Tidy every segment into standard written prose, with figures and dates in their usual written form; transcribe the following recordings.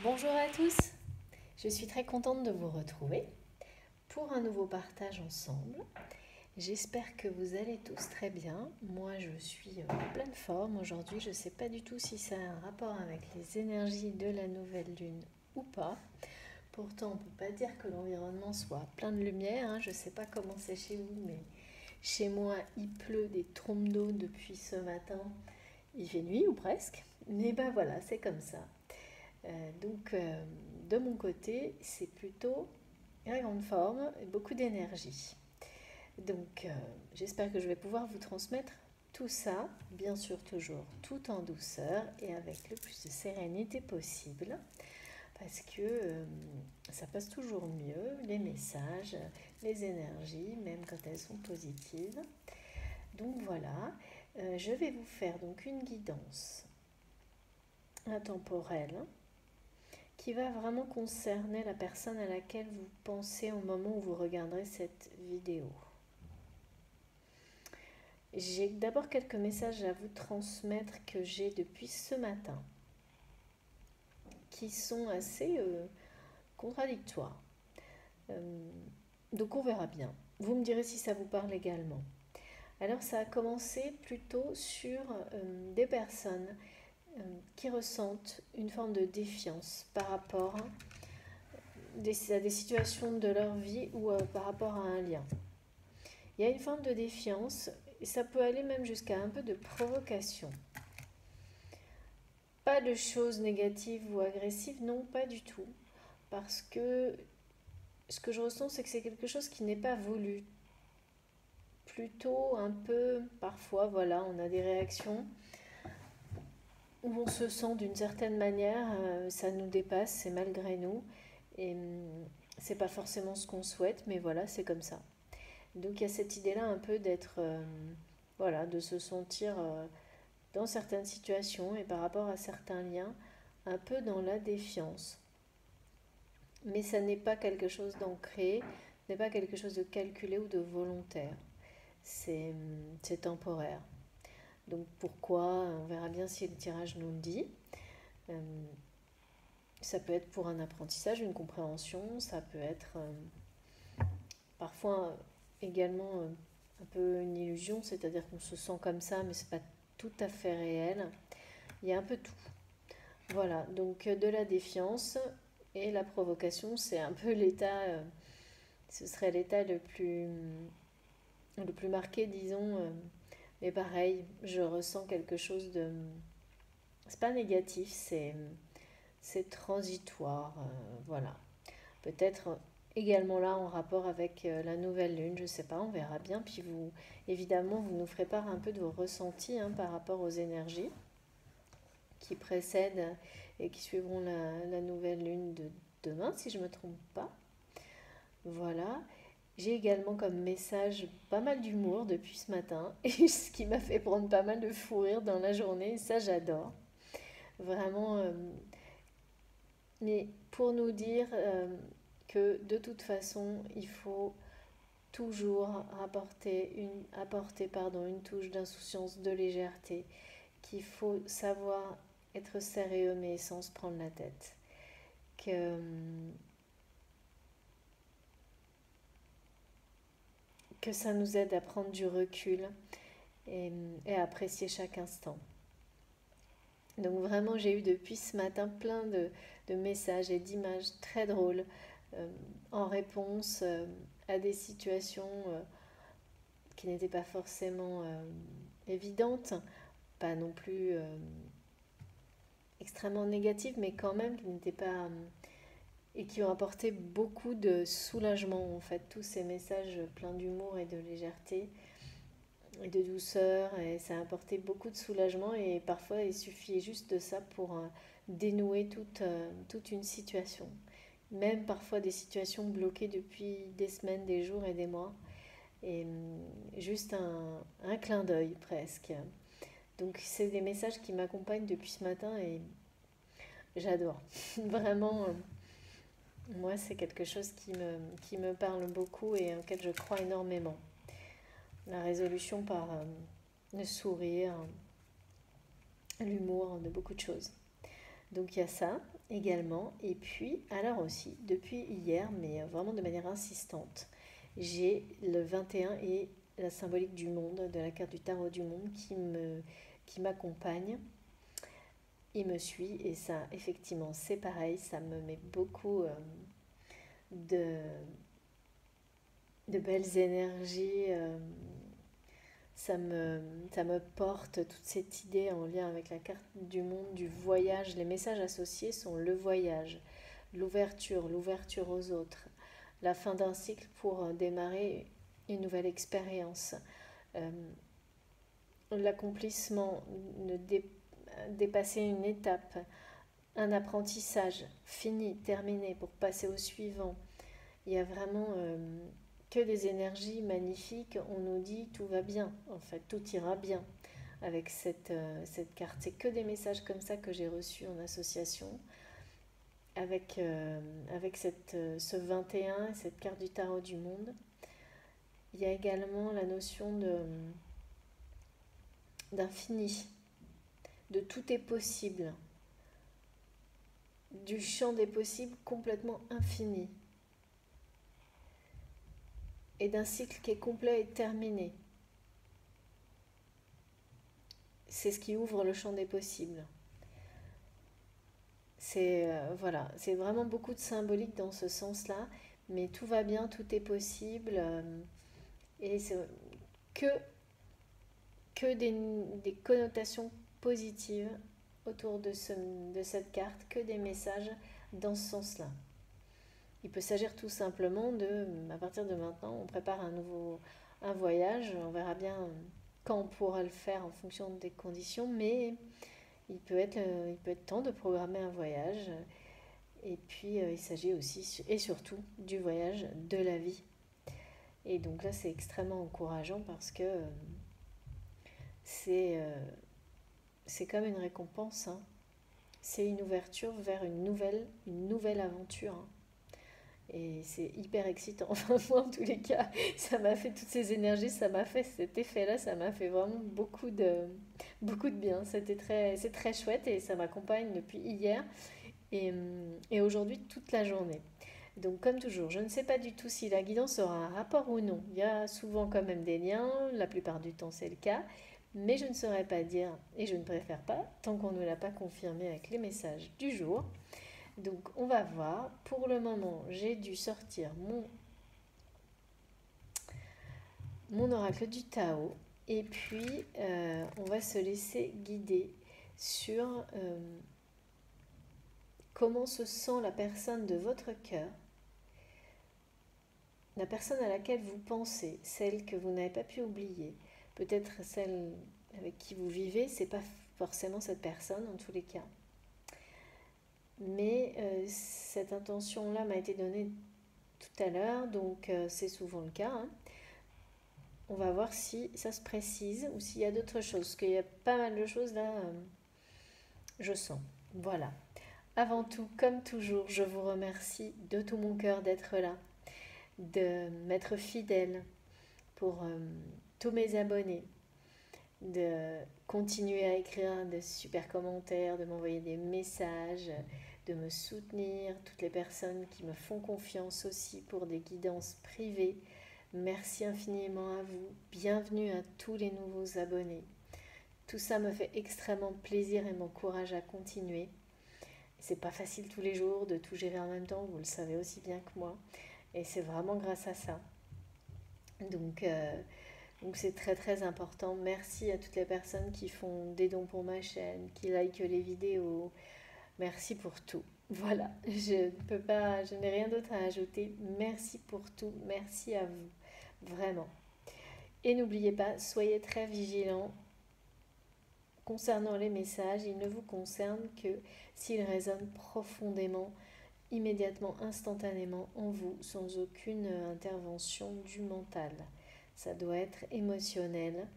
Bonjour à tous, je suis très contente de vous retrouver pour un nouveau partage ensemble. J'espère que vous allez tous très bien. Moi, je suis en pleine forme aujourd'hui. Je ne sais pas du tout si ça a un rapport avec les énergies de la nouvelle lune ou pas. Pourtant, on ne peut pas dire que l'environnement soit plein de lumière, hein. Je ne sais pas comment c'est chez vous, mais chez moi, il pleut des trompes d'eau depuis ce matin. Il fait nuit ou presque. Mais ben voilà, c'est comme ça. Donc, de mon côté, c'est plutôt la grande forme et beaucoup d'énergie. Donc, j'espère que je vais pouvoir vous transmettre tout ça, bien sûr toujours tout en douceur et avec le plus de sérénité possible, parce que ça passe toujours mieux, les messages, les énergies, même quand elles sont positives. Donc voilà, je vais vous faire donc une guidance intemporelle qui va vraiment concerner la personne à laquelle vous pensez au moment où vous regarderez cette vidéo. J'ai d'abord quelques messages à vous transmettre que j'ai depuis ce matin, qui sont assez contradictoires. Euh, donc on verra bien. Vous me direz si ça vous parle également. Alors ça a commencé plutôt sur des personnes qui ressentent une forme de défiance par rapport à des situations de leur vie ou par rapport à un lien. Il y a une forme de défiance et ça peut aller même jusqu'à un peu de provocation. Pas de choses négatives ou agressives, non, pas du tout. Parce que ce que je ressens, c'est que c'est quelque chose qui n'est pas voulu. Plutôt un peu, parfois, voilà, on a des réactions où on se sent d'une certaine manière, ça nous dépasse, c'est malgré nous. Et c'est pas forcément ce qu'on souhaite, mais voilà, c'est comme ça. Donc il y a cette idée-là un peu d'être, voilà, de se sentir dans certaines situations et par rapport à certains liens, un peu dans la défiance. Mais ça n'est pas quelque chose d'ancré, ce n'est pas quelque chose de calculé ou de volontaire. C'est temporaire. Donc pourquoi? On verra bien si le tirage nous le dit. Euh, Ça peut être pour un apprentissage, une compréhension, ça peut être parfois également un peu une illusion, c'est-à-dire qu'on se sent comme ça, mais c'est pas tout à fait réel. Il y a un peu tout. Voilà, donc de la défiance et la provocation, c'est un peu l'état, ce serait l'état le plus marqué, disons. Mais pareil, je ressens quelque chose de... C'est pas négatif, c'est transitoire, voilà. Peut-être également là en rapport avec la nouvelle lune, je sais pas, on verra bien. Puis vous, évidemment, vous nous ferez part un peu de vos ressentis hein, par rapport aux énergies qui précèdent et qui suivront la nouvelle lune de demain, si je ne me trompe pas. Voilà. J'ai également comme message pas mal d'humour depuis ce matin, et ce qui m'a fait prendre pas mal de fou rire dans la journée, et ça j'adore. Vraiment, mais pour nous dire que de toute façon, il faut toujours apporter une touche d'insouciance, de légèreté, qu'il faut savoir être sérieux mais sans se prendre la tête. Que ça nous aide à prendre du recul et à apprécier chaque instant. Donc vraiment, j'ai eu depuis ce matin plein de messages et d'images très drôles en réponse à des situations qui n'étaient pas forcément évidentes, pas non plus extrêmement négatives, mais quand même qui n'étaient pas... et qui ont apporté beaucoup de soulagement en fait, tous ces messages pleins d'humour et de légèreté et de douceur, et ça a apporté beaucoup de soulagement et parfois il suffit juste de ça pour dénouer toute une situation. Même parfois des situations bloquées depuis des semaines, des jours et des mois. Et juste un clin d'œil presque. Donc c'est des messages qui m'accompagnent depuis ce matin et j'adore. Vraiment, moi c'est quelque chose qui me parle beaucoup et auquel je crois énormément. La résolution par le sourire, l'humour, de beaucoup de choses. Donc il y a ça également. Et puis, alors aussi, depuis hier, mais vraiment de manière insistante, j'ai le 21 et la symbolique du monde, de la carte du tarot du monde qui m'accompagne. Il me suit et ça, effectivement, c'est pareil, ça me met beaucoup de, de belles énergies. Ça me, ça me porte toute cette idée en lien avec la carte du monde, du voyage. Les messages associés sont le voyage, l'ouverture aux autres, la fin d'un cycle pour démarrer une nouvelle expérience, euh, l'accomplissement, dépasser une étape, un apprentissage fini, terminé pour passer au suivant. Il y a vraiment que des énergies magnifiques. On nous dit tout va bien, en fait, tout ira bien avec cette carte. C'est que des messages comme ça que j'ai reçus en association avec ce 21 et cette carte du tarot du monde. Il y a également la notion d'infini, de tout est possible, du champ des possibles complètement infini, et d'un cycle qui est complet et terminé. C'est ce qui ouvre le champ des possibles. Voilà, c'est vraiment beaucoup de symbolique dans ce sens-là, mais tout va bien, tout est possible, et c'est que, que des connotations positives autour de cette carte, que des messages dans ce sens-là. Il peut s'agir tout simplement à partir de maintenant, on prépare un voyage, on verra bien quand on pourra le faire en fonction des conditions, mais il peut être temps de programmer un voyage. Et puis, il s'agit aussi et surtout du voyage de la vie. Et donc là, c'est extrêmement encourageant parce que c'est c'est comme une récompense, hein. C'est une ouverture vers une nouvelle aventure, hein. Et c'est hyper excitant. Enfin, moi, en tous les cas, ça m'a fait toutes ces énergies, ça m'a fait cet effet-là, ça m'a fait vraiment beaucoup de bien. C'est très chouette et ça m'accompagne depuis hier et aujourd'hui toute la journée. Donc, comme toujours, je ne sais pas du tout si la guidance aura un rapport ou non. Il y a souvent quand même des liens, la plupart du temps c'est le cas, mais je ne saurais pas dire et je ne préfère pas tant qu'on ne l'a pas confirmé avec les messages du jour. Donc on va voir. Pour le moment, j'ai dû sortir mon oracle du Tao. Et puis, on va se laisser guider sur comment se sent la personne de votre cœur, la personne à laquelle vous pensez, celle que vous n'avez pas pu oublier, peut-être celle avec qui vous vivez, c'est pas forcément cette personne en tous les cas. Mais cette intention-là m'a été donnée tout à l'heure, donc c'est souvent le cas, hein. On va voir si ça se précise ou s'il y a d'autres choses. Parce qu'il y a pas mal de choses là, je sens. Voilà. Avant tout, comme toujours, je vous remercie de tout mon cœur d'être là, de m'être fidèle pour tous mes abonnés, de continuer à écrire de super commentaires, de m'envoyer des messages, de me soutenir, toutes les personnes qui me font confiance aussi pour des guidances privées. Merci infiniment à vous. Bienvenue à tous les nouveaux abonnés. Tout ça me fait extrêmement plaisir et m'encourage à continuer. C'est pas facile tous les jours de tout gérer en même temps, vous le savez aussi bien que moi. Et c'est vraiment grâce à ça. Donc c'est très très important. Merci à toutes les personnes qui font des dons pour ma chaîne, qui likent les vidéos. Merci pour tout. Voilà, je n'ai rien d'autre à ajouter. Merci pour tout. Merci à vous. Vraiment. Et n'oubliez pas, soyez très vigilants concernant les messages. Ils ne vous concernent que s'ils résonnent profondément, immédiatement, instantanément en vous, sans aucune intervention du mental. Ça doit être émotionnel.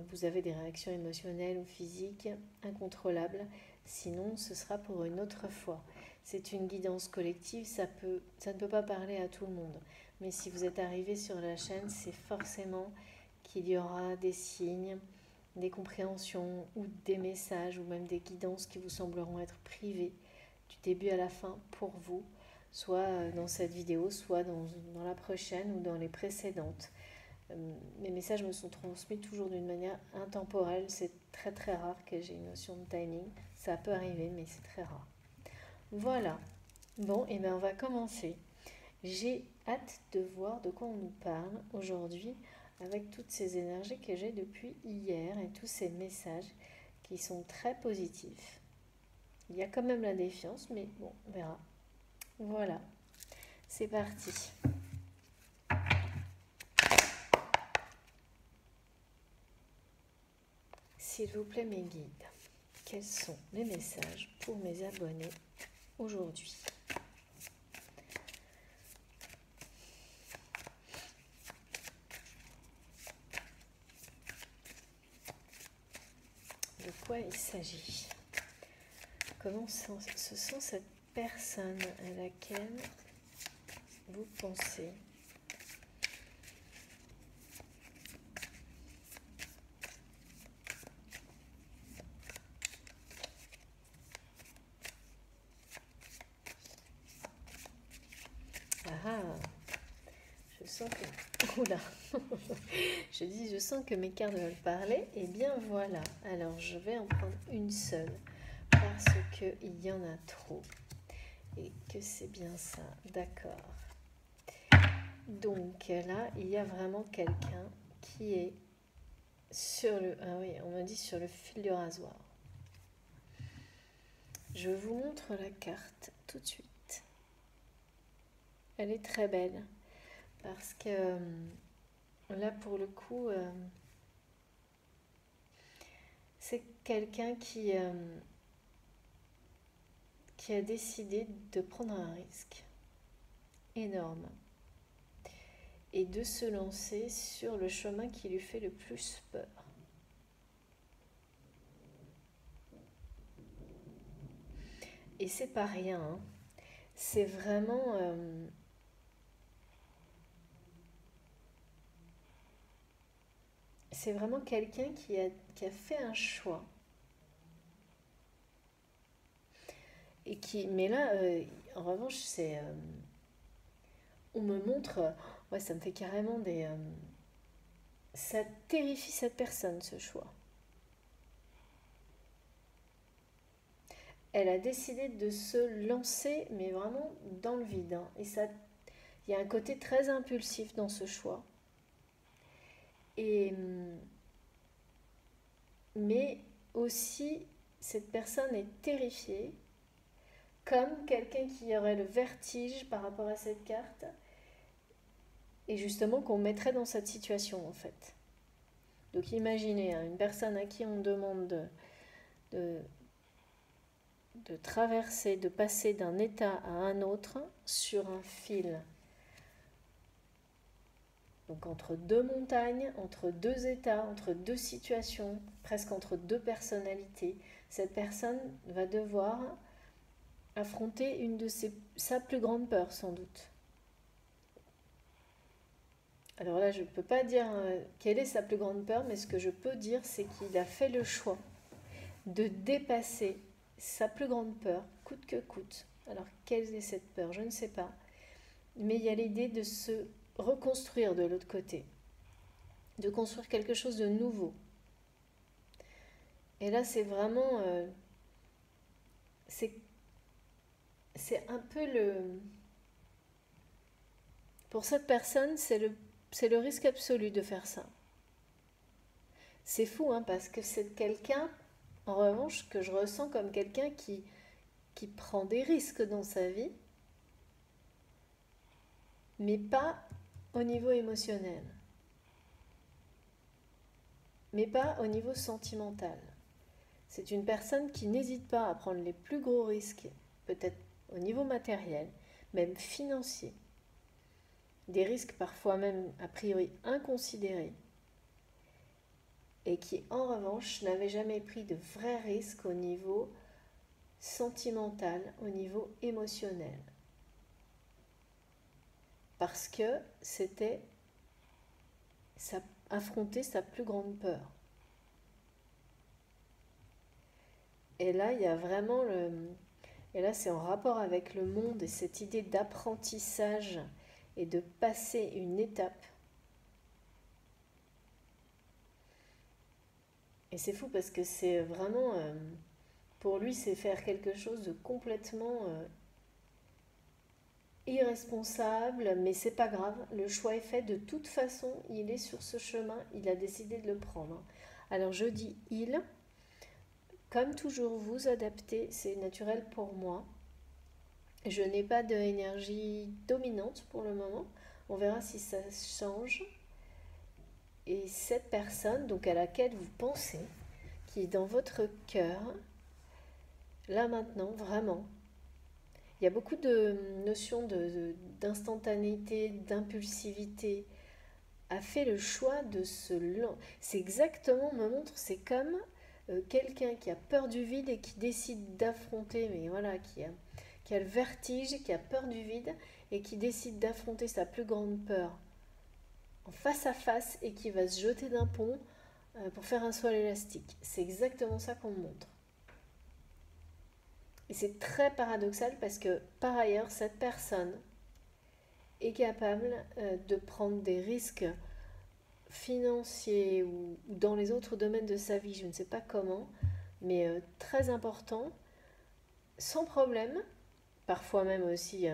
Vous avez des réactions émotionnelles ou physiques incontrôlables. Sinon, ce sera pour une autre fois. C'est une guidance collective, ça ne peut pas parler à tout le monde. Mais si vous êtes arrivé sur la chaîne, c'est forcément qu'il y aura des signes, des compréhensions ou des messages ou même des guidances qui vous sembleront être privées du début à la fin pour vous, soit dans cette vidéo, soit dans la prochaine ou dans les précédentes. Mes messages me sont transmis toujours d'une manière intemporelle. C'est très très rare que j'ai une notion de timing. Ça peut arriver, mais c'est très rare. Voilà. Bon, et bien on va commencer. J'ai hâte de voir de quoi on nous parle aujourd'hui avec toutes ces énergies que j'ai depuis hier et tous ces messages qui sont très positifs. Il y a quand même la défiance, mais bon, on verra. Voilà, c'est parti. S'il vous plaît, mes guides, quels sont les messages pour mes abonnés aujourd'hui? De quoi il s'agit? Comment se sent cette personne à laquelle vous pensez? Ah, je sens que... Oula. Je sens que mes cartes veulent parler. Et bien voilà. Alors, je vais en prendre une seule parce qu'il y en a trop. Et que c'est bien ça. D'accord. Donc là, il y a vraiment quelqu'un qui est sur le... Ah oui, on me dit sur le fil du rasoir. Je vous montre la carte tout de suite. Elle est très belle parce que là, pour le coup, c'est quelqu'un qui a décidé de prendre un risque énorme et de se lancer sur le chemin qui lui fait le plus peur. Et c'est pas rien, hein. C'est vraiment... c'est vraiment quelqu'un qui a fait un choix. Et qui, mais là, en revanche, c'est... on me montre... ouais, ça me fait carrément des... ça terrifie cette personne, ce choix. Elle a décidé de se lancer, mais vraiment dans le vide, hein. Et ça, il y a un côté très impulsif dans ce choix. Et, mais aussi, cette personne est terrifiée, comme quelqu'un qui aurait le vertige par rapport à cette carte, et justement qu'on mettrait dans cette situation en fait. Donc imaginez hein, une personne à qui on demande de traverser, de passer d'un état à un autre sur un fil. Donc entre deux montagnes, entre deux états, entre deux situations, presque entre deux personnalités, cette personne va devoir affronter sa plus grande peur sans doute. Alors là, je ne peux pas dire quelle est sa plus grande peur, mais ce que je peux dire, c'est qu'il a fait le choix de dépasser sa plus grande peur, coûte que coûte. Alors, quelle est cette peur? Je ne sais pas. Mais il y a l'idée de se reconstruire de l'autre côté, de construire quelque chose de nouveau. Et là, c'est vraiment... c'est un peu le... Pour cette personne, c'est le risque absolu de faire ça. C'est fou, hein, parce que c'est quelqu'un, en revanche, que je ressens comme quelqu'un qui prend des risques dans sa vie, mais pas au niveau émotionnel, mais pas au niveau sentimental. C'est une personne qui n'hésite pas à prendre les plus gros risques, peut-être au niveau matériel, même financier, des risques parfois même a priori inconsidérés, et qui en revanche n'avait jamais pris de vrais risques au niveau sentimental, au niveau émotionnel. Parce que c'était affronter sa plus grande peur. Et là, il y a vraiment le... Et là, c'est en rapport avec le monde et cette idée d'apprentissage et de passer une étape. Et c'est fou parce que c'est vraiment... pour lui, c'est faire quelque chose de complètement irresponsable, mais c'est pas grave. Le choix est fait. De toute façon, il est sur ce chemin. Il a décidé de le prendre. Alors je dis il. Comme toujours, vous adaptez. C'est naturel pour moi. Je n'ai pas d'énergie dominante pour le moment. On verra si ça change. Et cette personne, donc à laquelle vous pensez, qui est dans votre cœur, là maintenant, vraiment, il y a beaucoup de notions d'instantanéité, d'impulsivité, a fait le choix de se lancer. C'est exactement, me montre, c'est comme quelqu'un qui a peur du vide et qui décide d'affronter, mais voilà, qui a le vertige, qui a peur du vide et qui décide d'affronter sa plus grande peur en face à face et qui va se jeter d'un pont pour faire un saut à l'élastique. C'est exactement ça qu'on me montre. Et c'est très paradoxal parce que par ailleurs, cette personne est capable de prendre des risques financiers ou dans les autres domaines de sa vie, je ne sais pas comment, mais très importants, sans problème, parfois même aussi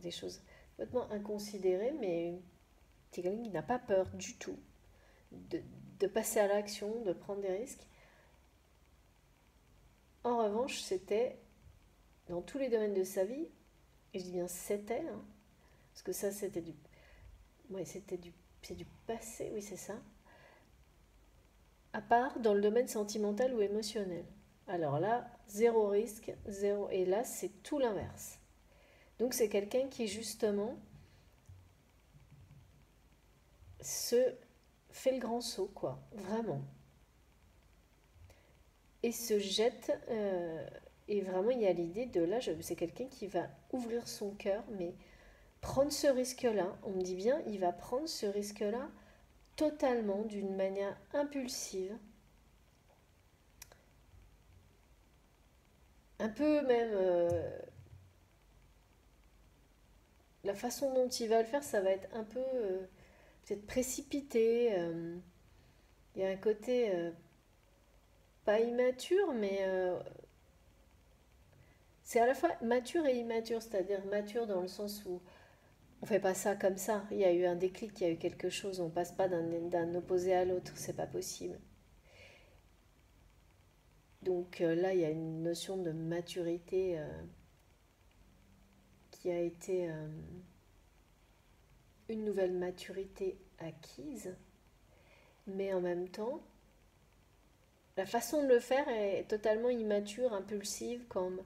des choses complètement inconsidérées, mais c'est quelqu'un qui n'a pas peur du tout de, de passer à l'action, de prendre des risques. En revanche, c'était dans tous les domaines de sa vie, et je dis bien c'était, hein, parce que ça c'était du, ouais, c'est du passé, oui c'est ça, à part dans le domaine sentimental ou émotionnel. Alors là, zéro risque, zéro, et là c'est tout l'inverse. Donc c'est quelqu'un qui justement se fait le grand saut, quoi, vraiment, et se jette. Et vraiment, il y a l'idée de là, c'est quelqu'un qui va ouvrir son cœur, mais prendre ce risque-là, on me dit bien, il va prendre ce risque-là totalement, d'une manière impulsive, un peu même la façon dont il va le faire, ça va être un peu peut-être précipité. Il y a un côté pas immature, mais c'est à la fois mature et immature, c'est-à-dire mature dans le sens où on fait pas ça comme ça. Il y a eu un déclic, il y a eu quelque chose. On passe pas d'un opposé à l'autre, c'est pas possible. Donc là, il y a une notion de maturité qui a été une nouvelle maturité acquise, mais en même temps, la façon de le faire est totalement immature, impulsive, comme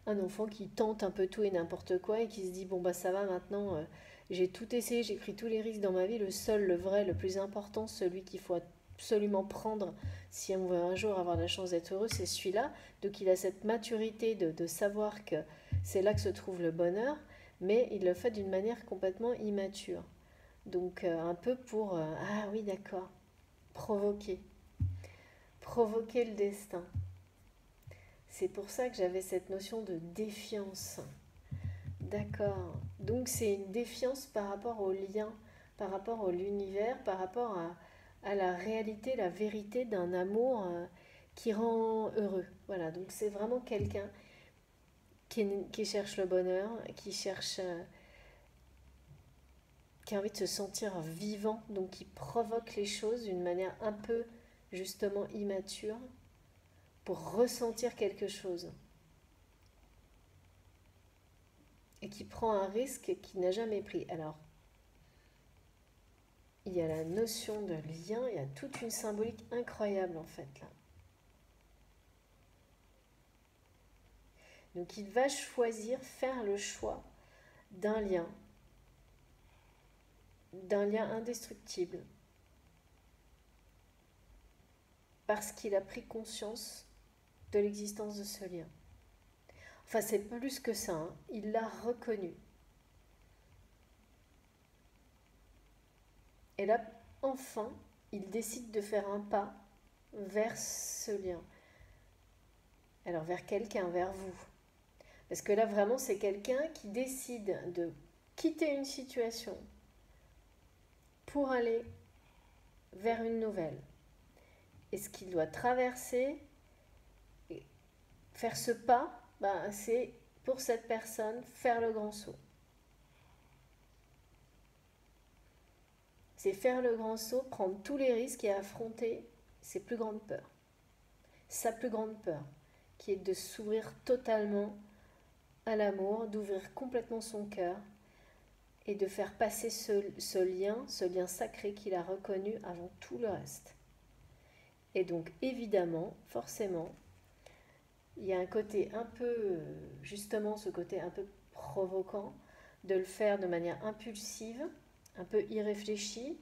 un enfant qui tente un peu tout et n'importe quoi et qui se dit bon bah ça va maintenant, j'ai tout essayé, j'ai pris tous les risques dans ma vie, le seul, le vrai, le plus important, celui qu'il faut absolument prendre si on veut un jour avoir la chance d'être heureux, c'est celui-là. Donc il a cette maturité de savoir que c'est là que se trouve le bonheur, mais il le fait d'une manière complètement immature. Donc un peu pour ah oui d'accord, provoquer, provoquer le destin. C'est pour ça que j'avais cette notion de défiance. D'accord. Donc c'est une défiance par rapport au lien, par rapport à l'univers, par rapport à la réalité, la vérité d'un amour qui rend heureux. Voilà, donc c'est vraiment quelqu'un qui cherche le bonheur, qui cherche, qui a envie de se sentir vivant, donc qui provoque les choses d'une manière un peu justement immature pour ressentir quelque chose. Et qui prend un risque qu'il n'a jamais pris. Alors, il y a la notion de lien, il y a toute une symbolique incroyable en fait là. Donc il va choisir, faire le choix d'un lien indestructible, parce qu'il a pris conscience de l'existence de ce lien. Enfin, c'est plus que ça, hein. Il l'a reconnu. Et là, enfin, il décide de faire un pas vers ce lien. Alors vers quelqu'un, vers vous. Parce que là, vraiment, c'est quelqu'un qui décide de quitter une situation pour aller vers une nouvelle. Et ce qu'il doit traverser, faire ce pas, ben, c'est pour cette personne faire le grand saut. C'est faire le grand saut, prendre tous les risques et affronter ses plus grandes peurs. Sa plus grande peur, qui est de s'ouvrir totalement à l'amour, d'ouvrir complètement son cœur et de faire passer ce lien sacré qu'il a reconnu avant tout le reste. Et donc évidemment, forcément, il y a un côté un peu, justement ce côté un peu provoquant, de le faire de manière impulsive, un peu irréfléchie,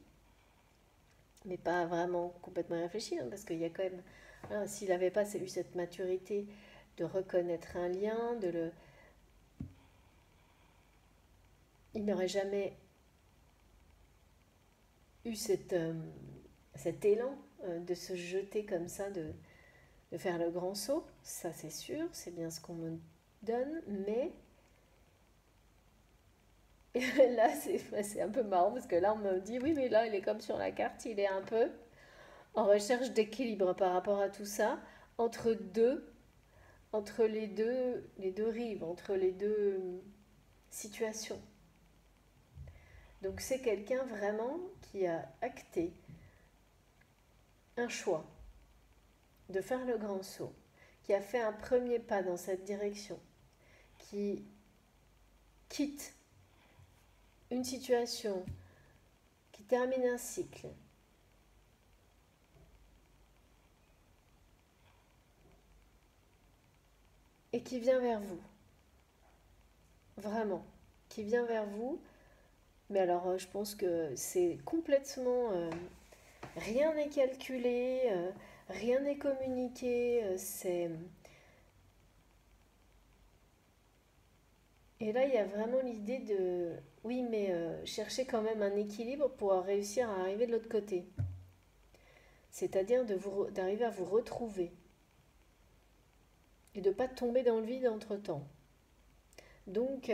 mais pas vraiment complètement irréfléchie, hein, parce qu'il y a quand même, hein, s'il n'avait pas eu cette maturité de reconnaître un lien, il n'aurait jamais eu cet élan de se jeter comme ça, de faire le grand saut, ça c'est sûr, c'est bien ce qu'on me donne, mais là c'est un peu marrant parce que là on me dit oui mais là il est comme sur la carte, il est un peu en recherche d'équilibre par rapport à tout ça, entre les deux rives, entre les deux situations. Donc c'est quelqu'un vraiment qui a acté un choix de faire le grand saut, qui a fait un premier pas dans cette direction, qui quitte une situation, qui termine un cycle, et qui vient vers vous. Vraiment, qui vient vers vous. Mais alors, je pense que c'est complètement... rien n'est calculé, rien n'est communiqué, c'est... Et là, il y a vraiment l'idée de... Oui, mais chercher quand même un équilibre pour réussir à arriver de l'autre côté. C'est-à-dire d'arriver à vous retrouver. Et de ne pas tomber dans le vide entre-temps. Donc,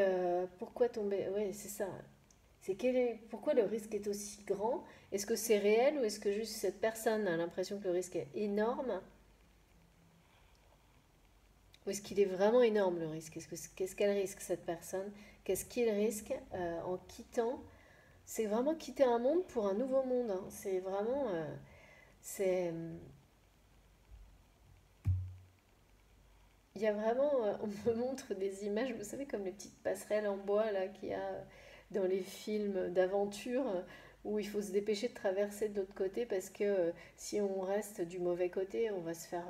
pourquoi tomber? Oui, c'est ça. Pourquoi le risque est aussi grand? Est-ce que c'est réel ou est-ce que juste cette personne a l'impression que le risque est énorme? Ou est-ce qu'il est vraiment énorme le risque? Qu'est-ce qu'elle risque cette personne? Qu'est-ce qu'il risque en quittant? C'est vraiment quitter un monde pour un nouveau monde, hein. C'est vraiment... c'est... Il y a vraiment... on me montre des images, vous savez, comme les petites passerelles en bois là qu'il y a dans les films d'aventure où il faut se dépêcher de traverser de l'autre côté parce que si on reste du mauvais côté, on va se faire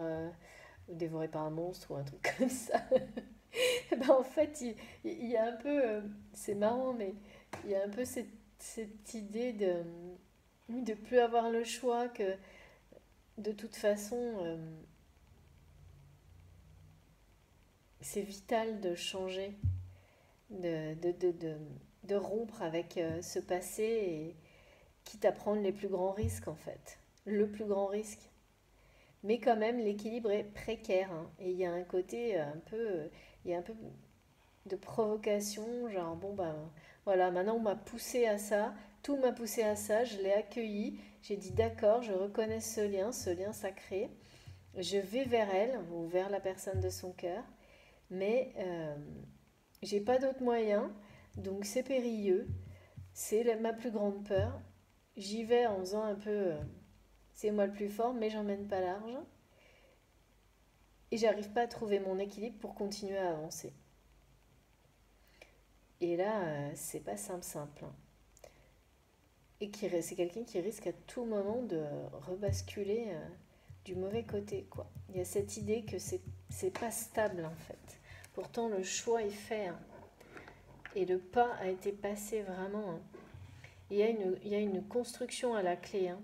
dévorer par un monstre ou un truc comme ça. Ben, en fait, il y a un peu, c'est marrant, mais il y a un peu cette idée de plus avoir le choix, que de toute façon, c'est vital de changer, de, de, de, de, de rompre avec ce passé, et quitte à prendre les plus grands risques en fait. Le plus grand risque. Mais quand même, l'équilibre est précaire, hein. Et il y a un côté un peu, il y a un peu de provocation, genre bon ben voilà, maintenant on m'a poussé à ça, tout m'a poussé à ça, je l'ai accueilli, j'ai dit d'accord, je reconnais ce lien sacré, je vais vers elle ou vers la personne de son cœur, mais j'ai pas d'autre moyen, donc c'est périlleux, c'est ma plus grande peur, j'y vais en faisant un peu, c'est moi le plus fort, mais j'emmène pas large, et j'arrive pas à trouver mon équilibre pour continuer à avancer. Et là, c'est pas simple, hein. Et c'est quelqu'un qui risque à tout moment de rebasculer du mauvais côté, quoi. Il y a cette idée que c'est pas stable, en fait. Pourtant, le choix est fait, hein. Et le pas a été passé vraiment, hein. Il y a une construction à la clé, hein.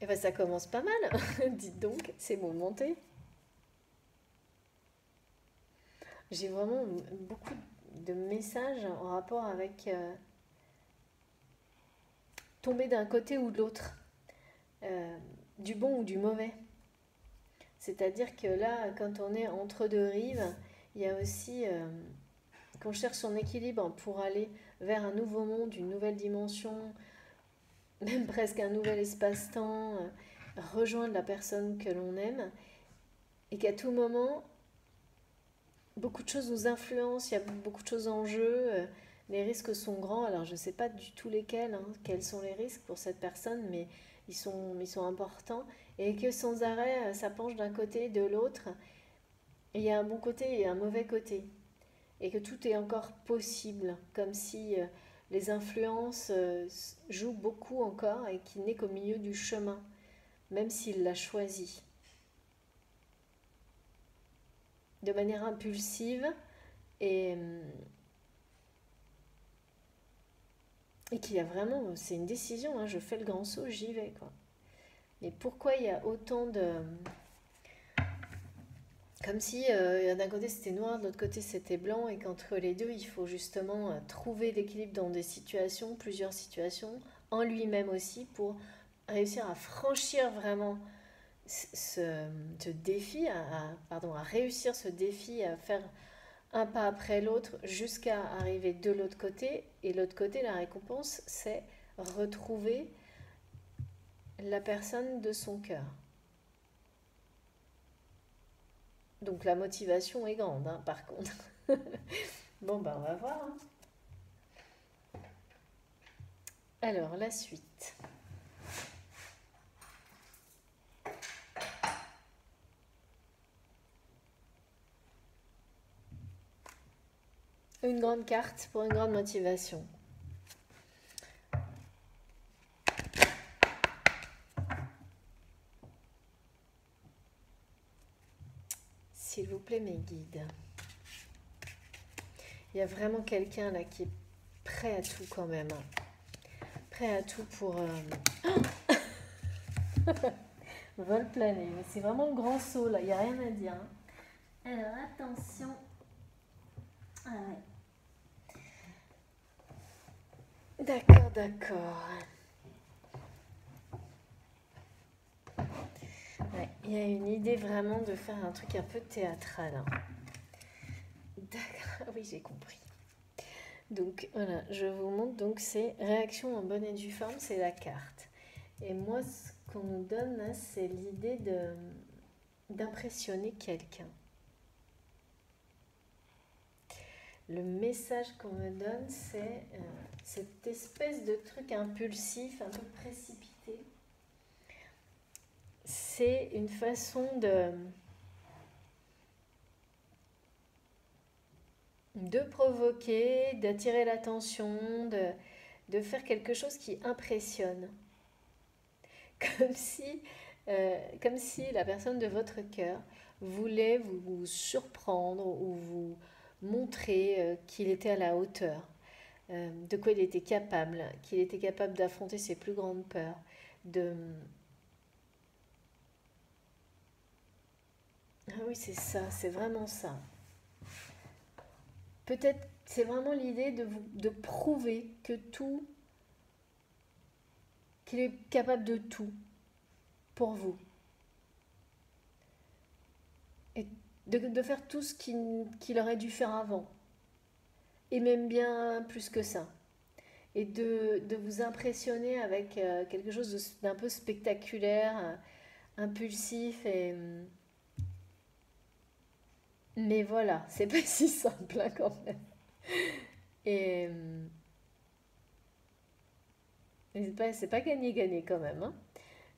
Et ben ça commence pas mal, dites donc, c'est monté. J'ai vraiment beaucoup de messages en rapport avec tomber d'un côté ou de l'autre, du bon ou du mauvais. C'est-à-dire que là, quand on est entre deux rives, il y a aussi qu'on cherche son équilibre pour aller vers un nouveau monde, une nouvelle dimension, même presque un nouvel espace-temps, rejoindre la personne que l'on aime, et qu'à tout moment, beaucoup de choses nous influencent, il y a beaucoup de choses en jeu, les risques sont grands. Alors je ne sais pas du tout lesquels, hein, quels sont les risques pour cette personne, mais ils sont importants, et que sans arrêt, ça penche d'un côté, de l'autre, et il y a un bon côté et un mauvais côté, et que tout est encore possible, comme si les influences jouent beaucoup encore, et qu'il n'est qu'au milieu du chemin, même s'il l'a choisi. De manière impulsive, et, et qu'il y a vraiment, c'est une décision, hein, je fais le grand saut, j'y vais, quoi. Mais pourquoi il y a autant de... Comme si d'un côté c'était noir, de l'autre côté c'était blanc, et qu'entre les deux, il faut justement trouver l'équilibre dans des situations, plusieurs situations, en lui-même aussi, pour réussir à franchir vraiment ce défi, à réussir ce défi, à faire un pas après l'autre jusqu'à arriver de l'autre côté. Et l'autre côté, la récompense, c'est retrouver la personne de son cœur. Donc la motivation est grande, hein, par contre. Bon, ben on va voir, hein. Alors, la suite. Une grande carte pour une grande motivation. S'il vous plaît, mes guides. Il y a vraiment quelqu'un là qui est prêt à tout quand même, hein. Prêt à tout pour... vol plané. Mais c'est vraiment le grand saut là, il n'y a rien à dire, hein. Alors attention. Ah ouais. D'accord, d'accord. Ouais, il y a une idée vraiment de faire un truc un peu théâtral, hein. D'accord, oui, j'ai compris. Donc voilà, je vous montre, donc c'est réaction en bonne et due forme, c'est la carte. Et moi, ce qu'on nous donne là, c'est l'idée d'impressionner quelqu'un. Le message qu'on me donne, c'est cette espèce de truc impulsif, un peu précipité. C'est une façon de provoquer, d'attirer l'attention, de faire quelque chose qui impressionne. Comme si la personne de votre cœur voulait vous surprendre ou vous montrer qu'il était à la hauteur, de quoi il était capable, qu'il était capable d'affronter ses plus grandes peurs, de... Ah oui, c'est ça, c'est vraiment ça. Peut-être c'est vraiment l'idée de prouver que tout, qu'il est capable de tout pour vous. Et de faire tout ce qu'il aurait dû faire avant. Et même bien plus que ça. Et de vous impressionner avec quelque chose d'un peu spectaculaire, impulsif. Mais voilà, c'est pas si simple hein, quand même. Et, c'est pas gagné-gagné quand même, hein.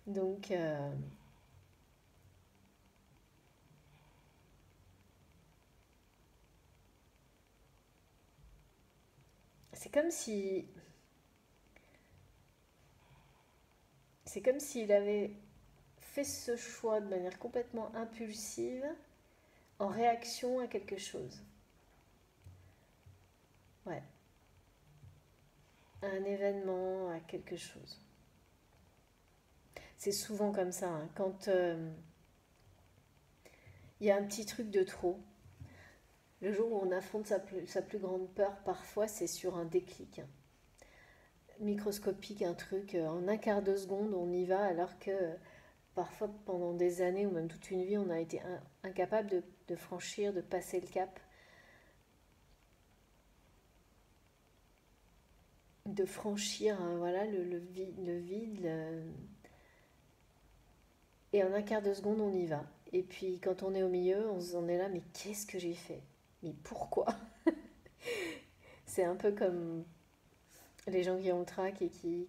Donc, c'est comme si... C'est comme s'il avait fait ce choix de manière complètement impulsive en réaction à quelque chose. Ouais. À un événement, à quelque chose. C'est souvent comme ça, hein. Quand il y a un petit truc de trop, le jour où on affronte sa plus grande peur, parfois c'est sur un déclic, hein. Microscopique, un truc, en un quart de seconde, on y va alors que parfois pendant des années ou même toute une vie, on a été incapable de franchir, de passer le cap, de franchir voilà, le vide et en un quart de seconde, on y va. Et puis quand on est au milieu, on est là, mais qu'est-ce que j'ai fait? Mais pourquoi? C'est un peu comme les gens qui ont le trac et qui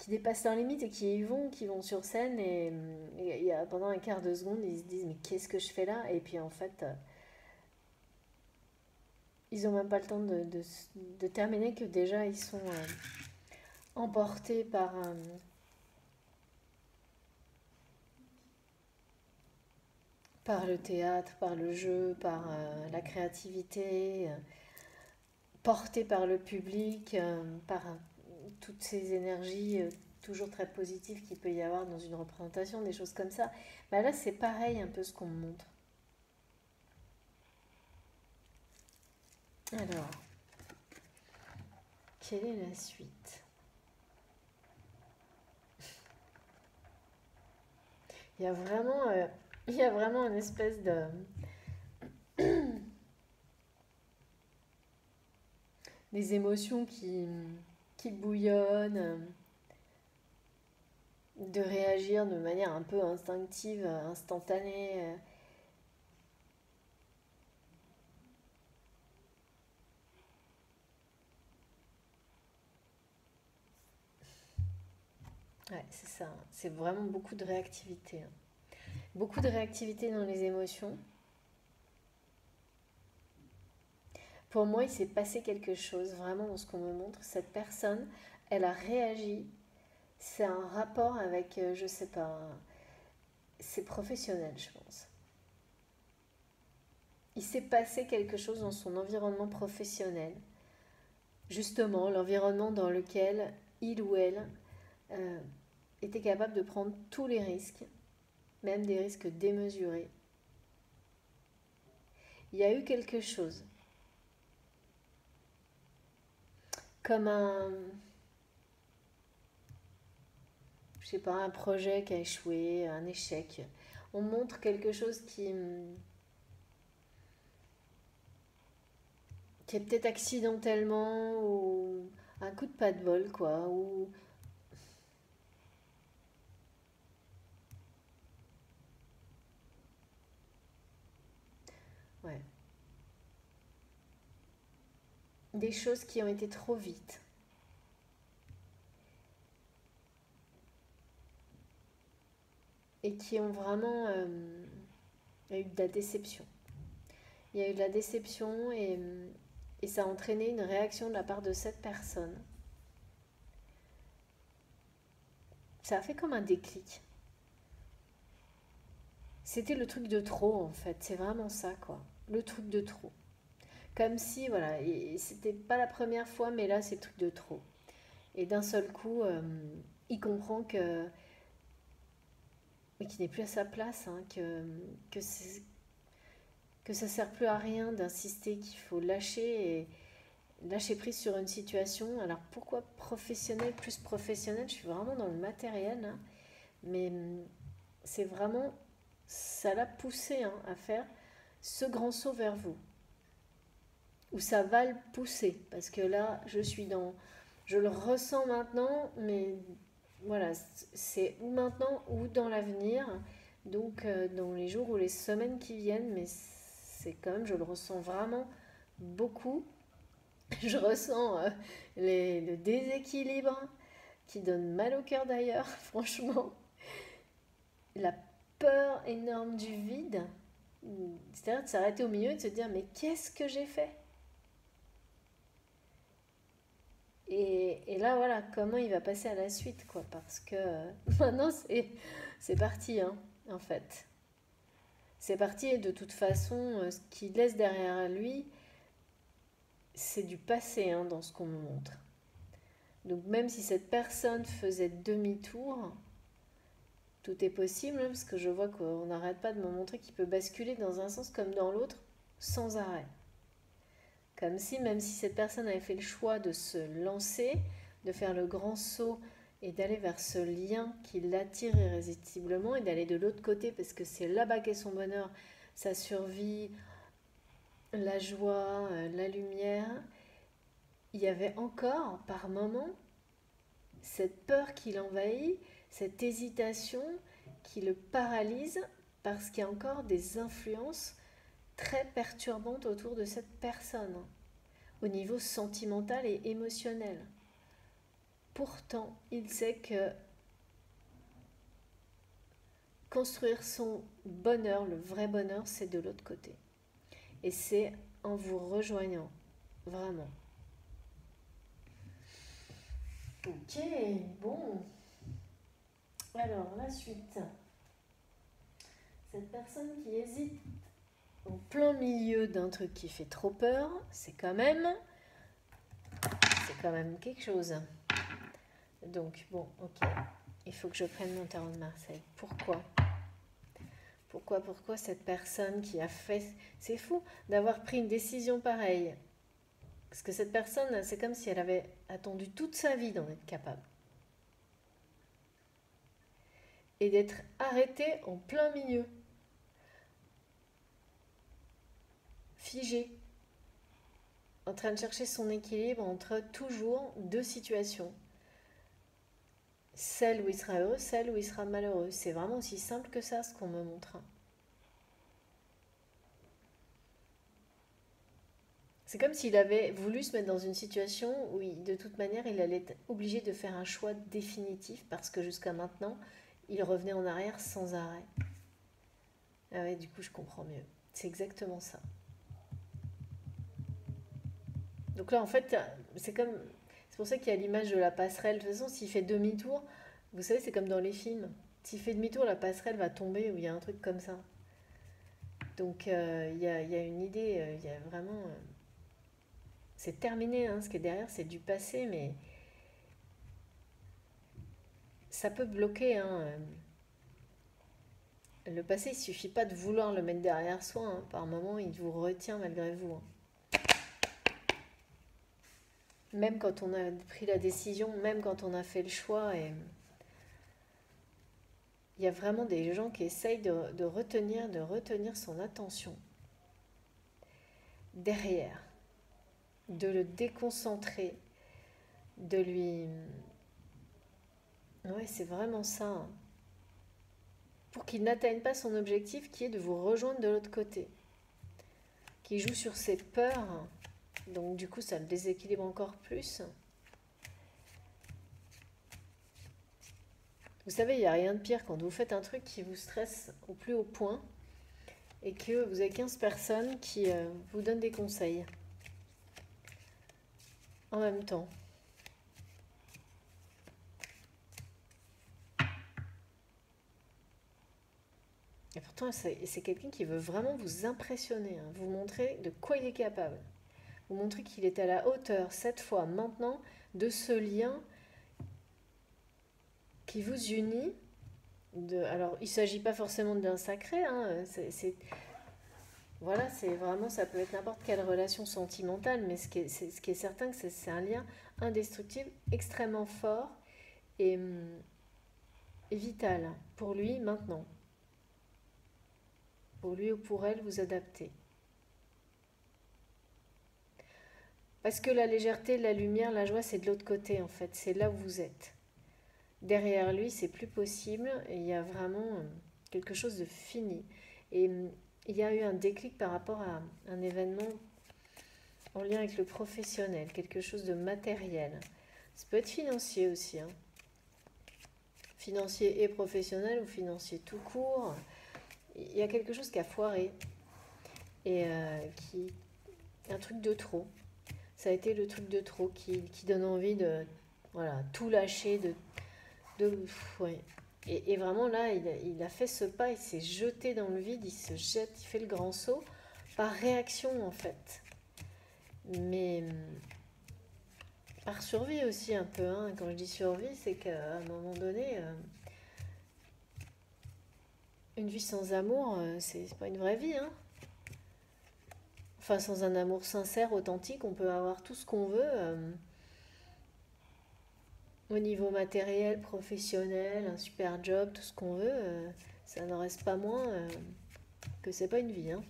dépassent leurs limites et qui vont sur scène et pendant un quart de seconde, ils se disent mais qu'est-ce que je fais là? Et puis en fait, ils n'ont même pas le temps de terminer que déjà ils sont emportés par le théâtre, par le jeu, par la créativité, portés par le public, par toutes ces énergies toujours très positives qu'il peut y avoir dans une représentation, des choses comme ça. Bah là, c'est pareil un peu ce qu'on me montre. Alors, quelle est la suite? Il y a vraiment, il y a vraiment une espèce de des émotions qui bouillonnent, de réagir de manière un peu instinctive, instantanée. Ouais, c'est ça. C'est vraiment beaucoup de réactivité, hein. Beaucoup de réactivité dans les émotions. Pour moi, il s'est passé quelque chose vraiment dans ce qu'on me montre. Cette personne, elle a réagi. C'est un rapport avec, je sais pas, c'est professionnel, je pense. Il s'est passé quelque chose dans son environnement professionnel. Justement, l'environnement dans lequel il ou elle euh, était capable de prendre tous les risques, même des risques démesurés. Il y a eu quelque chose, comme je sais pas, un projet qui a échoué, un échec. On montre quelque chose qui est peut-être accidentellement ou un coup de pas de bol, quoi. Ou ouais, des choses qui ont été trop vite et qui ont vraiment il y a eu de la déception. Il y a eu de la déception et ça a entraîné une réaction de la part de cette personne. Ça a fait comme un déclic. C'était le truc de trop en fait, c'est vraiment ça quoi. Le truc de trop. Comme si, voilà, et c'était pas la première fois, mais là c'est le truc de trop. Et d'un seul coup, il comprend que, mais qu'il n'est plus à sa place, hein, que ça sert plus à rien d'insister, qu'il faut lâcher et lâcher prise sur une situation. Alors pourquoi professionnel plus professionnel? Je suis vraiment dans le matériel, hein, mais c'est vraiment, ça l'a poussé hein, à faire ce grand saut vers vous. Ou ça va le pousser, parce que là, je le ressens maintenant, mais voilà, c'est ou maintenant ou dans l'avenir, donc dans les jours ou les semaines qui viennent, mais c'est quand même, je le ressens vraiment beaucoup. Je ressens le déséquilibre qui donne mal au cœur d'ailleurs, franchement. La peur énorme du vide, c'est-à-dire de s'arrêter au milieu et de se dire mais qu'est-ce que j'ai fait? Et là, voilà, comment il va passer à la suite, quoi. Parce que maintenant, c'est parti, hein, en fait. C'est parti, et de toute façon, ce qu'il laisse derrière lui, c'est du passé, hein, dans ce qu'on me montre. Donc, même si cette personne faisait demi-tour, tout est possible, hein, parce que je vois qu'on n'arrête pas de me montrer qu'il peut basculer dans un sens comme dans l'autre, sans arrêt. Comme si, même si cette personne avait fait le choix de se lancer, de faire le grand saut et d'aller vers ce lien qui l'attire irrésistiblement et d'aller de l'autre côté parce que c'est là-bas qu'est son bonheur, sa survie, la joie, la lumière. Il y avait encore par moments cette peur qui l'envahit, cette hésitation qui le paralyse parce qu'il y a encore des influences très perturbantes autour de cette personne au niveau sentimental et émotionnel. Pourtant, il sait que construire son bonheur, le vrai bonheur, c'est de l'autre côté. Et c'est en vous rejoignant, vraiment. Ok, bon. Alors, la suite. Cette personne qui hésite en plein milieu d'un truc qui fait trop peur, c'est quand même quelque chose. Donc, bon, ok. Il faut que je prenne mon tarot de Marseille. Pourquoi cette personne qui a fait... C'est fou d'avoir pris une décision pareille. Parce que cette personne, c'est comme si elle avait attendu toute sa vie d'en être capable. Et d'être arrêtée en plein milieu. Figée. En train de chercher son équilibre entre toujours deux situations. Celle où il sera heureux, celle où il sera malheureux. C'est vraiment aussi simple que ça, ce qu'on me montre. C'est comme s'il avait voulu se mettre dans une situation où, de toute manière, il allait être obligé de faire un choix définitif parce que jusqu'à maintenant, il revenait en arrière sans arrêt. Ah ouais, du coup, je comprends mieux. C'est exactement ça. Donc là, en fait, c'est comme... C'est pour ça qu'il y a l'image de la passerelle. De toute façon, s'il fait demi-tour, vous savez, c'est comme dans les films. S'il fait demi-tour, la passerelle va tomber ou il y a un truc comme ça. Donc, il y a une idée, il y a vraiment... c'est terminé, hein, ce qui est derrière, c'est du passé, mais ça peut bloquer. Hein. Le passé, il ne suffit pas de vouloir le mettre derrière soi. Hein. Par moment, il vous retient malgré vous. Hein. Même quand on a pris la décision, même quand on a fait le choix. Et... il y a vraiment des gens qui essayent de retenir son attention derrière, de le déconcentrer, de lui... Ouais, c'est vraiment ça. Hein. Pour qu'il n'atteigne pas son objectif qui est de vous rejoindre de l'autre côté. Qui joue sur ses peurs, donc du coup ça le déséquilibre encore plus. Vous savez, il n'y a rien de pire quand vous faites un truc qui vous stresse au plus haut point et que vous avez 15 personnes qui vous donnent des conseils en même temps. Et pourtant, c'est quelqu'un qui veut vraiment vous impressionner, hein, vous montrer de quoi il est capable. Vous montrer qu'il est à la hauteur, cette fois, maintenant, de ce lien qui vous unit. Alors, il ne s'agit pas forcément d'un sacré, hein, voilà, c'est vraiment, ça peut être n'importe quelle relation sentimentale, mais ce qui est certain, c'est un lien indestructible, extrêmement fort et vital pour lui maintenant. Pour lui ou pour elle, vous adapter. Parce que la légèreté, la lumière, la joie, c'est de l'autre côté en fait, c'est là où vous êtes. Derrière lui, c'est plus possible et il y a vraiment quelque chose de fini. Et il y a eu un déclic par rapport à un événement en lien avec le professionnel, quelque chose de matériel. Ça peut être financier aussi. Hein. Financier et professionnel ou financier tout court. Il y a quelque chose qui a foiré et un truc de trop. Ça a été le truc de trop qui donne envie de voilà, tout lâcher, ouais. Et vraiment là, il a fait ce pas, il s'est jeté dans le vide, il se jette, il fait le grand saut par réaction en fait. Mais par survie aussi un peu. Hein. Quand je dis survie, c'est qu'à un moment donné, une vie sans amour, c'est pas une vraie vie. Hein. Enfin, sans un amour sincère, authentique, on peut avoir tout ce qu'on veut. au niveau matériel, professionnel, un super job, tout ce qu'on veut, ça n'en reste pas moins que c'est pas une vie, hein.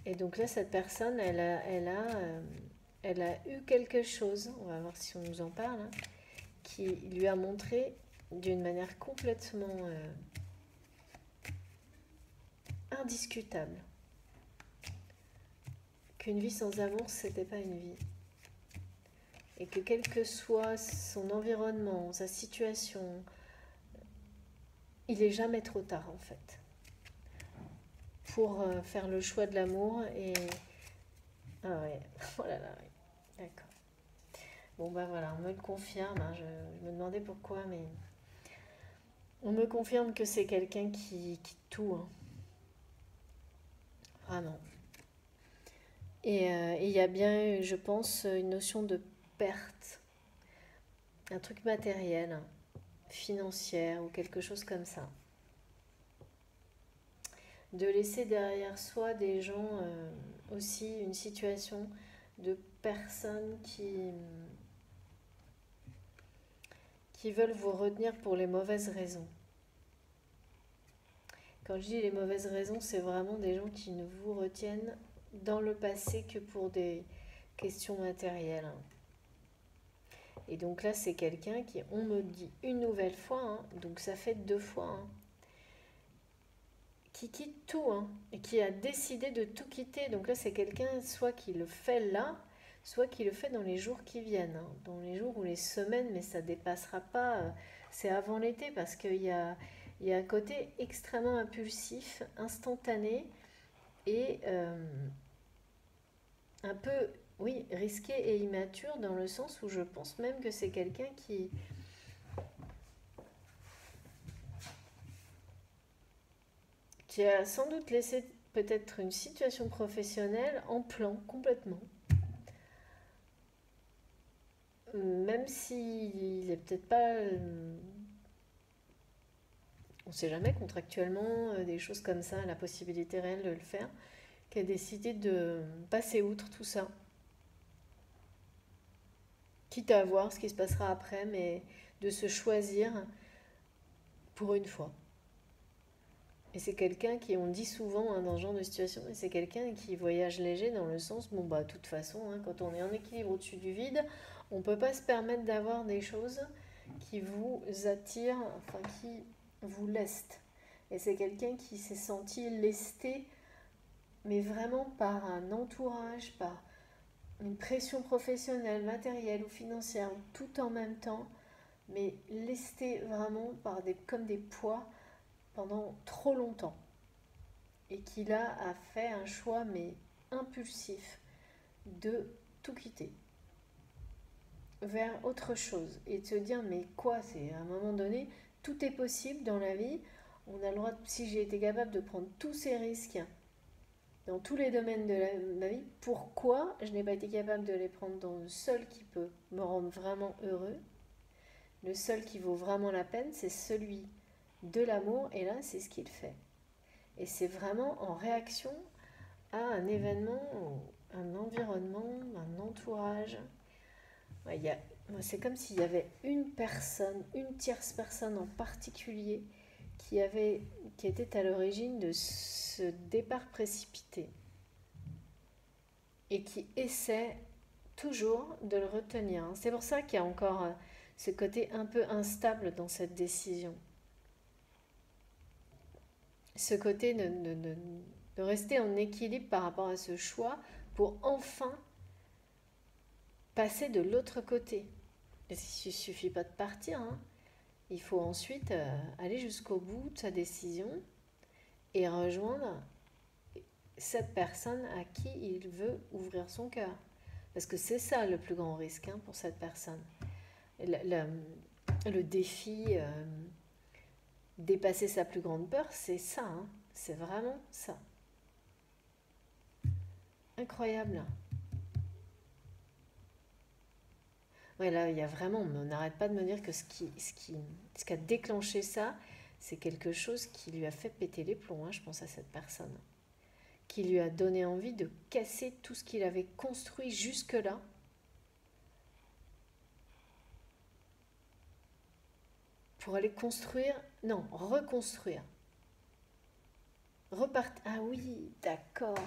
Et donc là, cette personne, elle a eu quelque chose, on va voir si on nous en parle, hein, qui lui a montré d'une manière complètement indiscutable qu'une vie sans amour, c'était pas une vie. Et que quel que soit son environnement, sa situation, il est jamais trop tard en fait pour faire le choix de l'amour et... Ah ouais, oh là là, oui. D'accord. Bon bah voilà, on me le confirme, hein, je me demandais pourquoi, mais on me confirme que c'est quelqu'un qui quitte tout, hein, vraiment. Et il y a bien, je pense, une notion de perte, un truc matériel, hein, financière ou quelque chose comme ça. De laisser derrière soi des gens, aussi une situation de personnes qui veulent vous retenir pour les mauvaises raisons. Quand je dis les mauvaises raisons, c'est vraiment des gens qui ne vous retiennent dans le passé que pour des questions matérielles. Et donc là, c'est quelqu'un qui, on me dit une nouvelle fois, hein, donc ça fait 2 fois, hein, qui quitte tout, hein, et qui a décidé de tout quitter. Donc là, c'est quelqu'un soit qui le fait là, soit qui le fait dans les jours qui viennent, hein, dans les jours ou les semaines, mais ça ne dépassera pas, c'est avant l'été, parce il y a un côté extrêmement impulsif, instantané, et un peu, oui, risqué et immature, dans le sens où je pense même que c'est quelqu'un qui a sans doute laissé peut-être une situation professionnelle en plan complètement. Même s'il n'est peut-être pas, on ne sait jamais contractuellement, des choses comme ça, la possibilité réelle de le faire, qui a décidé de passer outre tout ça, quitte à voir ce qui se passera après, mais de se choisir pour une fois. Et c'est quelqu'un qui, on dit souvent, hein, dans ce genre de situation, et c'est quelqu'un qui voyage léger dans le sens, bon bah de toute façon, hein, quand on est en équilibre au-dessus du vide, on ne peut pas se permettre d'avoir des choses qui vous attirent, enfin qui vous lestent. Et c'est quelqu'un qui s'est senti lesté, mais vraiment par un entourage, par une pression professionnelle, matérielle ou financière, ou tout en même temps, mais lesté vraiment par comme des poids pendant trop longtemps. Et qui là a fait un choix, mais impulsif, de tout quitter vers autre chose et de se dire mais quoi, c'est à un moment donné tout est possible dans la vie, on a le droit si j'ai été capable de prendre tous ces risques dans tous les domaines de ma vie, pourquoi je n'ai pas été capable de les prendre dans le seul qui peut me rendre vraiment heureux, le seul qui vaut vraiment la peine, c'est celui de l'amour, et là c'est ce qu'il fait. Et c'est vraiment en réaction à un événement, un environnement, un entourage. Ouais, c'est comme s'il y avait une personne, une tierce personne en particulier qui était à l'origine de ce départ précipité et qui essaie toujours de le retenir. C'est pour ça qu'il y a encore ce côté un peu instable dans cette décision. Ce côté de rester en équilibre par rapport à ce choix pour enfin passer de l'autre côté. Il ne suffit pas de partir, hein. Il faut ensuite aller jusqu'au bout de sa décision et rejoindre cette personne à qui il veut ouvrir son cœur. Parce que c'est ça le plus grand risque, hein, pour cette personne. Le défi, dépasser sa plus grande peur, c'est ça, hein. C'est vraiment ça. Incroyable. Ouais, là, il y a vraiment, on n'arrête pas de me dire que ce qui a déclenché ça, c'est quelque chose qui lui a fait péter les plombs, hein, je pense à cette personne. Qui lui a donné envie de casser tout ce qu'il avait construit jusque-là. pour aller construire, non, reconstruire. Ah oui, d'accord.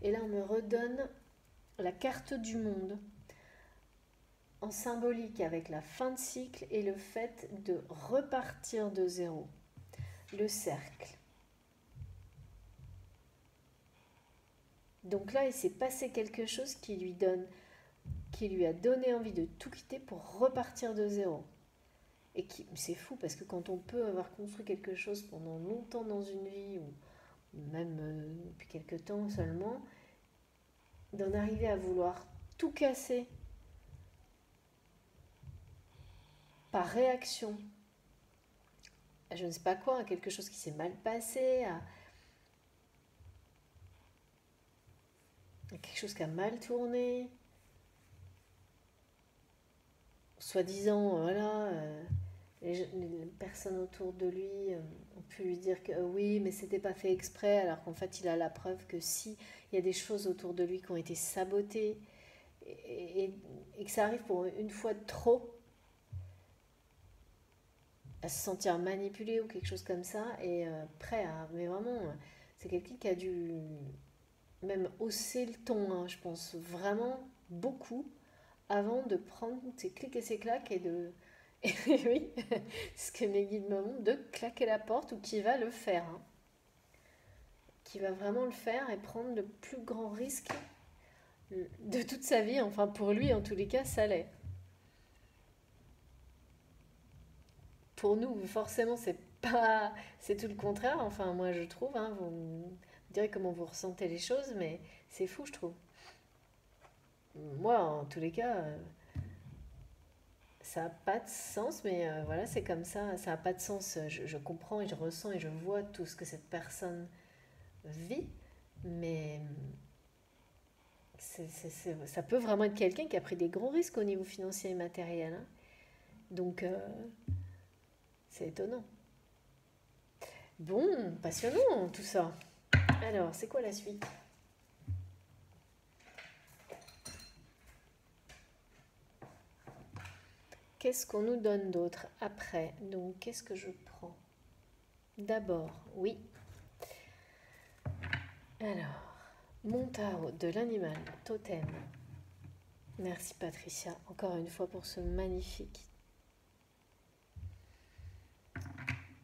Et là, on me redonne la carte du monde en symbolique avec la fin de cycle et le fait de repartir de zéro. Le cercle. Donc là, il s'est passé quelque chose qui lui a donné envie de tout quitter pour repartir de zéro. Et c'est fou parce que quand on peut avoir construit quelque chose pendant longtemps dans une vie, ou même depuis quelques temps seulement, d'en arriver à vouloir tout casser par réaction à je ne sais pas quoi, à quelque chose qui s'est mal passé, à quelque chose qui a mal tourné, soi-disant, voilà, les personnes autour de lui ont pu lui dire que oui, mais c'était pas fait exprès, alors qu'en fait, il a la preuve que si, il y a des choses autour de lui qui ont été sabotées, et que ça arrive pour une fois de trop, à se sentir manipulé ou quelque chose comme ça, et prêt à... Mais vraiment, c'est quelqu'un qui a dû même hausser le ton, hein, je pense, vraiment beaucoup, avant de prendre ses clics et ses claques et de... Et oui, ce que mes guides me montrent, de claquer la porte ou qui va le faire. Hein. Qui va vraiment le faire et prendre le plus grand risque de toute sa vie. Enfin, pour lui, en tous les cas, ça l'est. Pour nous, forcément, c'est pas... C'est tout le contraire. Enfin, moi, je trouve. Hein, vous me direz comment vous ressentez les choses, mais c'est fou, je trouve. Moi, en tous les cas... ça n'a pas de sens, mais voilà, c'est comme ça n'a pas de sens. Je comprends et je ressens et je vois tout ce que cette personne vit, mais ça peut vraiment être quelqu'un qui a pris des gros risques au niveau financier et matériel. Hein. Donc, c'est étonnant. Bon, passionnant tout ça. Alors, c'est quoi la suite? Qu'est-ce qu'on nous donne d'autre après? Donc, qu'est-ce que je prends? D'abord, oui. Alors, mon tarot de l'animal totem. Merci Patricia, encore une fois pour ce magnifique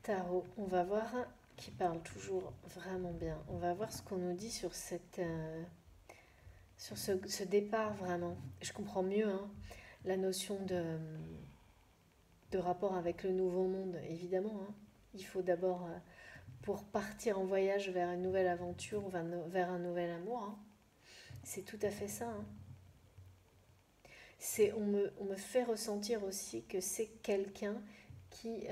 tarot. On va voir qui parle toujours vraiment bien. On va voir ce qu'on nous dit sur sur ce départ vraiment. Je comprends mieux hein, la notion de rapport avec le nouveau monde, évidemment. Hein. Il faut d'abord, pour partir en voyage vers une nouvelle aventure, vers un nouvel amour, hein. C'est tout à fait ça. Hein. On me fait ressentir aussi que c'est quelqu'un qui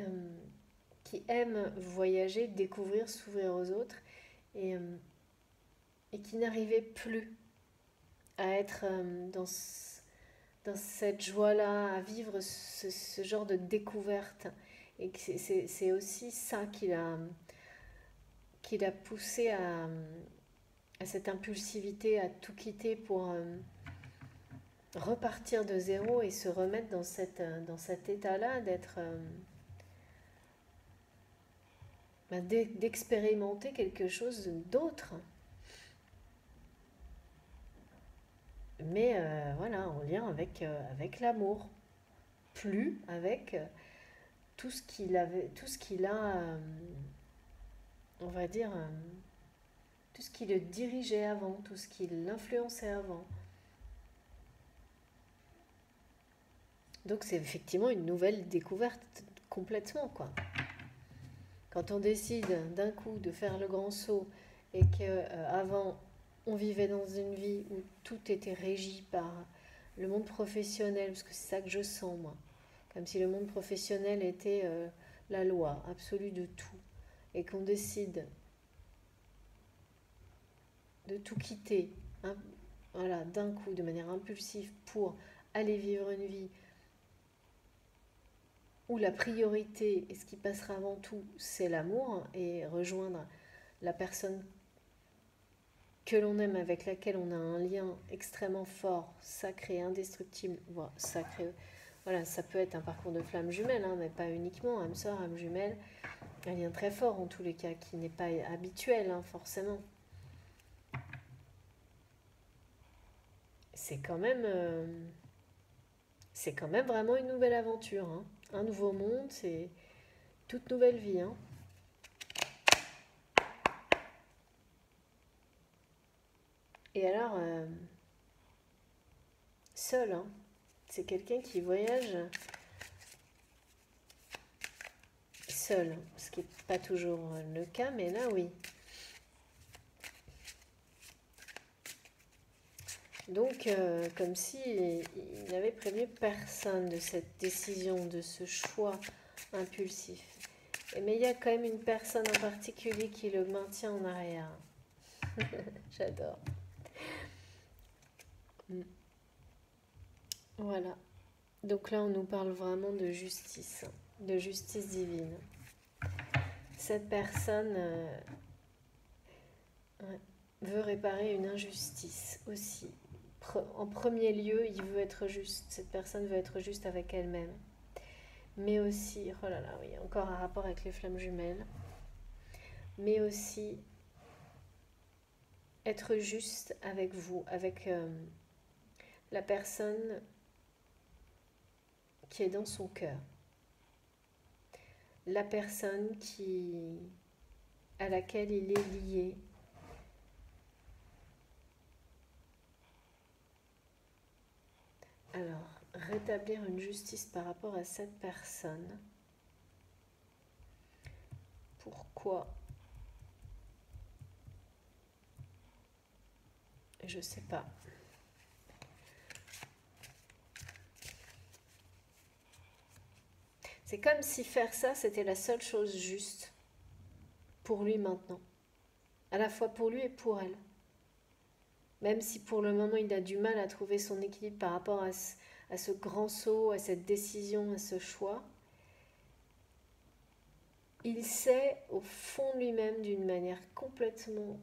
aime voyager, découvrir, s'ouvrir aux autres et, et qui n'arrivait plus à être dans cette joie-là, à vivre ce genre de découverte. Et que c'est aussi ça qui l'a poussé à cette impulsivité, à tout quitter pour repartir de zéro et se remettre dans cet état-là d'être... d'expérimenter quelque chose d'autre. Mais voilà, en lien avec l'amour. Plus avec tout ce qu'il a, on va dire, tout ce qui le dirigeait avant, tout ce qui l'influençait avant. Donc c'est effectivement une nouvelle découverte complètement, quoi. Quand on décide d'un coup de faire le grand saut et qu'avant on vivait dans une vie où tout était régi par le monde professionnel, parce que c'est ça que je sens moi, comme si le monde professionnel était la loi absolue de tout, et qu'on décide de tout quitter hein, voilà, d'un coup, de manière impulsive, pour aller vivre une vie où la priorité et ce qui passera avant tout, c'est l'amour et rejoindre la personne que l'on aime, avec laquelle on a un lien extrêmement fort, sacré, indestructible, voire sacré Voilà, ça peut être un parcours de flamme jumelle, hein, mais pas uniquement. Âme sœur, âme jumelle, un lien très fort en tous les cas, qui n'est pas habituel, hein, forcément. C'est quand même, vraiment une nouvelle aventure, hein. Un nouveau monde, c'est toute nouvelle vie, hein. Et alors, seul, hein. C'est quelqu'un qui voyage seul, ce qui n'est pas toujours le cas, mais là, oui. Donc, comme si il n'avait prévenu personne de cette décision, de ce choix impulsif. Mais il y a quand même une personne en particulier qui le maintient en arrière. J'adore. Voilà. Donc là, on nous parle vraiment de justice divine. Cette personne veut réparer une injustice aussi. En premier lieu, il veut être juste. Cette personne veut être juste avec elle-même. Mais aussi, oh là là, oui, encore un rapport avec les flammes jumelles. Mais aussi être juste avec vous, avec la personne qui est dans son cœur. La personne à laquelle il est lié. Alors, rétablir une justice par rapport à cette personne. Pourquoi? Je ne sais pas. C'est comme si faire ça, c'était la seule chose juste pour lui maintenant. À la fois pour lui et pour elle. Même si pour le moment, il a du mal à trouver son équilibre par rapport à ce grand saut, à cette décision, à ce choix, il sait au fond de lui-même d'une manière complètement,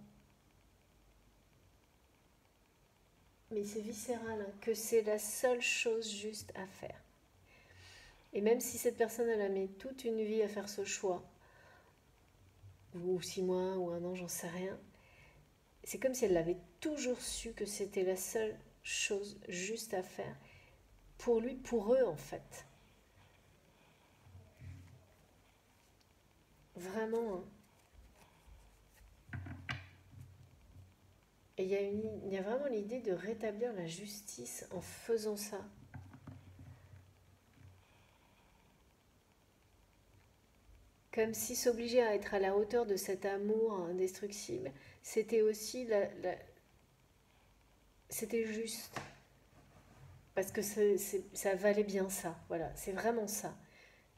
mais c'est viscéral, hein, que c'est la seule chose juste à faire. Et même si cette personne, elle a mis toute une vie à faire ce choix, ou 6 mois, ou 1 an, j'en sais rien, c'est comme si elle avait toujours su que c'était la seule chose juste à faire. Pour lui, pour eux en fait. Vraiment. Hein. Et il y a vraiment l'idée de rétablir la justice en faisant ça. Comme si s'obliger à être à la hauteur de cet amour indestructible, c'était aussi c'était juste. Parce que ça valait bien ça. Voilà, c'est vraiment ça.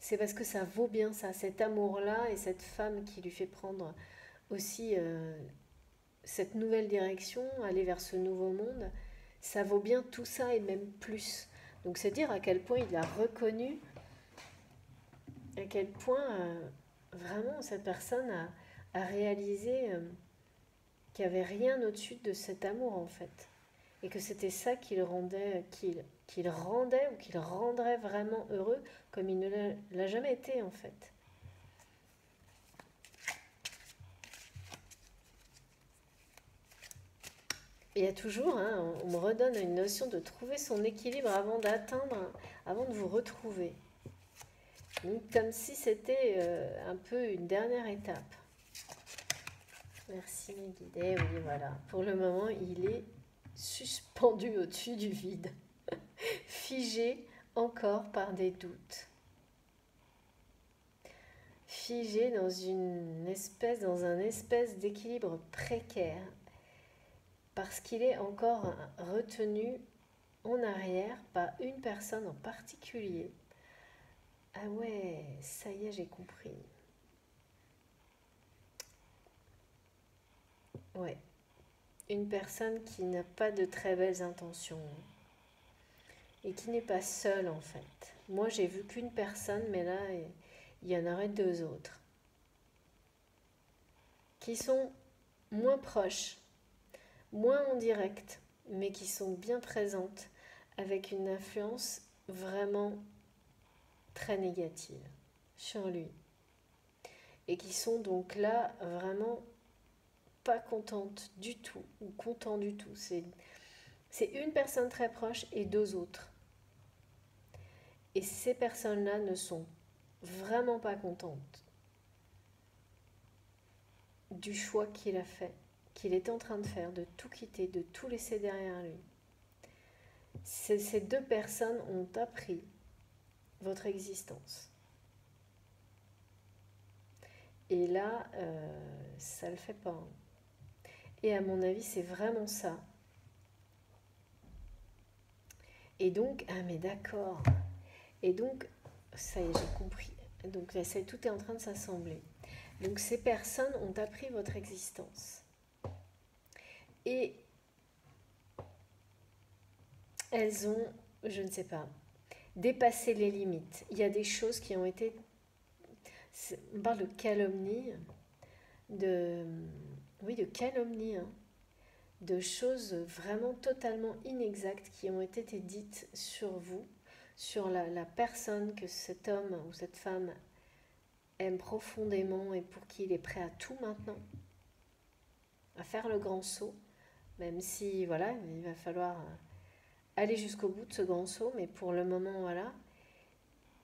C'est parce que ça vaut bien ça, cet amour-là et cette femme qui lui fait prendre aussi cette nouvelle direction, aller vers ce nouveau monde, ça vaut bien tout ça et même plus. Donc c'est dire à quel point il a reconnu, à quel point vraiment cette personne a réalisé qu'il n'y avait rien au-dessus de cet amour en fait. Et que c'était ça qu'il rendait, qu'il rendait ou qu'il rendrait vraiment heureux comme il ne l'a jamais été en fait. Il y a toujours, hein, on me redonne une notion de trouver son équilibre avant d'atteindre, avant de vous retrouver. Donc, comme si c'était un peu une dernière étape. Merci mes guidés, oui voilà. Pour le moment, il est suspendu au-dessus du vide, figé encore par des doutes. Figé dans dans un espèce d'équilibre précaire, parce qu'il est encore retenu en arrière par une personne en particulier. Ah ouais, ça y est, j'ai compris. Ouais, une personne qui n'a pas de très belles intentions et qui n'est pas seule en fait. Moi, j'ai vu qu'une personne, mais là, il y en aurait 2 autres qui sont moins proches, moins en direct, mais qui sont bien présentes avec une influence vraiment très négatives sur lui. Et qui sont donc là vraiment pas contentes du tout, ou contents du tout. C'est une personne très proche et deux autres. Et ces personnes-là ne sont vraiment pas contentes du choix qu'il a fait, qu'il est en train de faire, de tout quitter, de tout laisser derrière lui. Ces deux personnes ont appris votre existence. Et là, ça ne le fait pas. Et à mon avis, c'est vraiment ça. Et donc, ah mais d'accord. Et donc, ça y est, j'ai compris. Donc, ça, tout est en train de s'assembler. Donc, ces personnes ont appris votre existence. Et elles ont, je ne sais pas, dépassé les limites. Il y a des choses qui ont été... On parle de calomnie, oui, de calomnie, hein, de choses vraiment totalement inexactes qui ont été dites sur vous, sur la personne que cet homme ou cette femme aime profondément et pour qui il est prêt à tout maintenant, à faire le grand saut, même si, voilà, il va falloir aller jusqu'au bout de ce grand saut, mais pour le moment, voilà,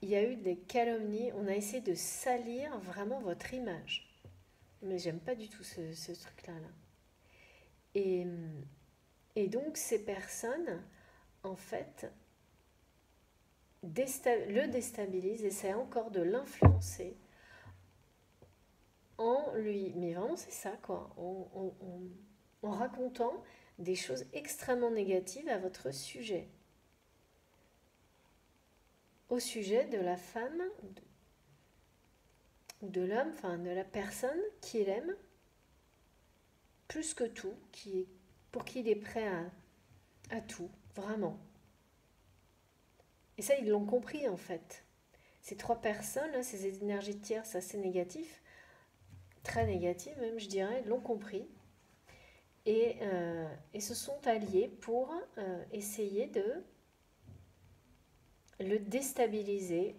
il y a eu des calomnies, on a essayé de salir vraiment votre image. Mais j'aime pas du tout ce truc-là. Là. Et donc, ces personnes, en fait, le déstabilisent, essaient encore de l'influencer en lui... Mais vraiment, c'est ça, quoi. En racontant des choses extrêmement négatives à votre sujet. Au sujet de la femme, de l'homme, enfin de la personne qu'il aime, plus que tout, pour qui il est prêt à tout, vraiment. Et ça, ils l'ont compris en fait. Ces trois personnes, là, ces énergies de tierces assez négatives, très négatives même, je dirais, l'ont compris et se sont alliés pour essayer de le déstabiliser.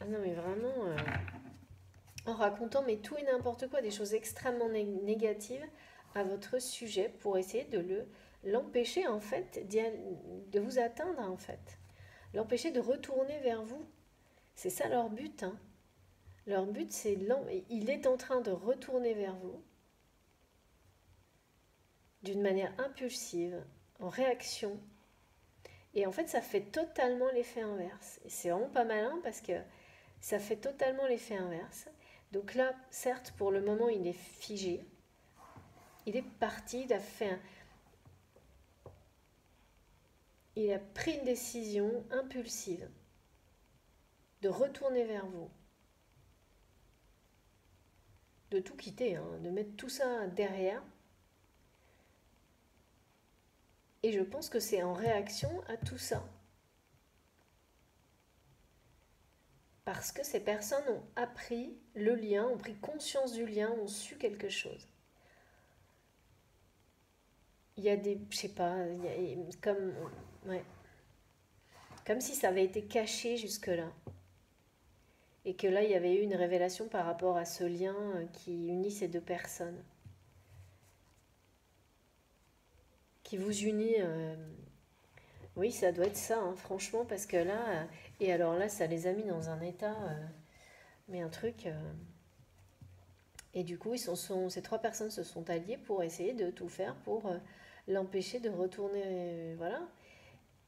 Ah non, mais vraiment, en racontant mais tout et n'importe quoi, des choses extrêmement négatives à votre sujet pour essayer de l'empêcher en fait de vous atteindre en fait. L'empêcher de retourner vers vous. C'est ça leur but. Hein. Leur but, il est en train de retourner vers vous d'une manière impulsive, en réaction. Et en fait, ça fait totalement l'effet inverse. Et c'est vraiment pas malin parce que ça fait totalement l'effet inverse. Donc là, certes, pour le moment, il est figé. Il est parti, il a pris une décision impulsive de retourner vers vous. De tout quitter, hein, de mettre tout ça derrière. Et je pense que c'est en réaction à tout ça. Parce que ces personnes ont appris le lien, ont pris conscience du lien, ont su quelque chose. Il y a des, je sais pas, comme si ça avait été caché jusque-là. Et que là, il y avait eu une révélation par rapport à ce lien qui unit ces deux personnes. Qui vous unit... oui, ça doit être ça, hein, franchement, parce que là... et alors là, ça les a mis dans un état... mais un truc... et du coup, ces trois personnes se sont alliées pour essayer de tout faire pour l'empêcher de retourner... voilà.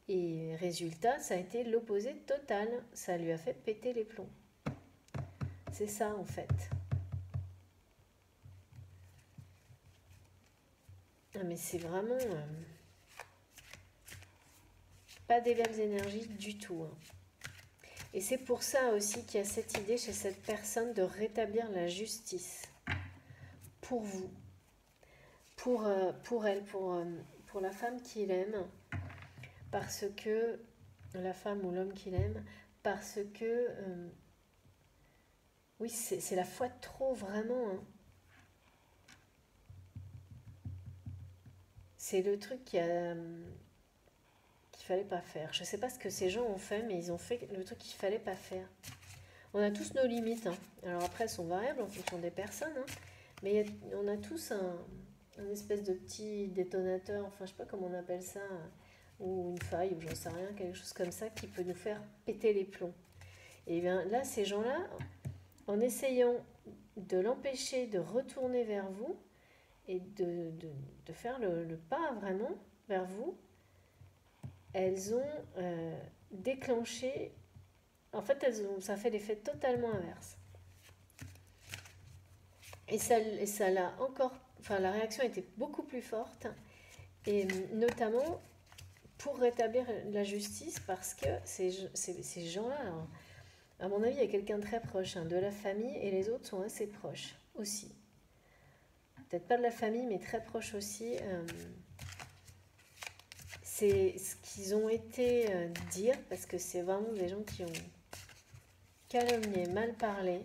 Et résultat, ça a été l'opposé total. Ça lui a fait péter les plombs. C'est ça, en fait. Ah, mais c'est vraiment... pas des belles énergies du tout. Hein. Et c'est pour ça aussi qu'il y a cette idée chez cette personne de rétablir la justice. Pour vous. Pour elle, pour la femme qu'il aime. Parce que... la femme ou l'homme qu'il aime. Parce que... oui, c'est la foi de trop, vraiment. Hein. c'est le truc qu'il fallait pas faire. Je sais pas ce que ces gens ont fait, mais ils ont fait le truc qu'il fallait pas faire. On a tous nos limites, hein. Alors après, elles sont variables en fonction des personnes, hein. Mais on a tous un espèce de petit détonateur, enfin je sais pas comment on appelle ça, ou une faille, ou j'en sais rien, quelque chose comme ça qui peut nous faire péter les plombs. Et bien là, ces gens-là, en essayant de l'empêcher de retourner vers vous et de faire le pas vraiment vers vous, elles ont déclenché, en fait ça fait l'effet totalement inverse. Et ça l'a encore, enfin la réaction était beaucoup plus forte, et notamment pour rétablir la justice, parce que ces gens-là, alors, à mon avis, il y a quelqu'un de très proche, hein, de la famille, et les autres sont assez proches aussi. Peut-être pas de la famille, mais très proches aussi. C'est ce qu'ils ont été dire, parce que c'est vraiment des gens qui ont calomnié, mal parlé.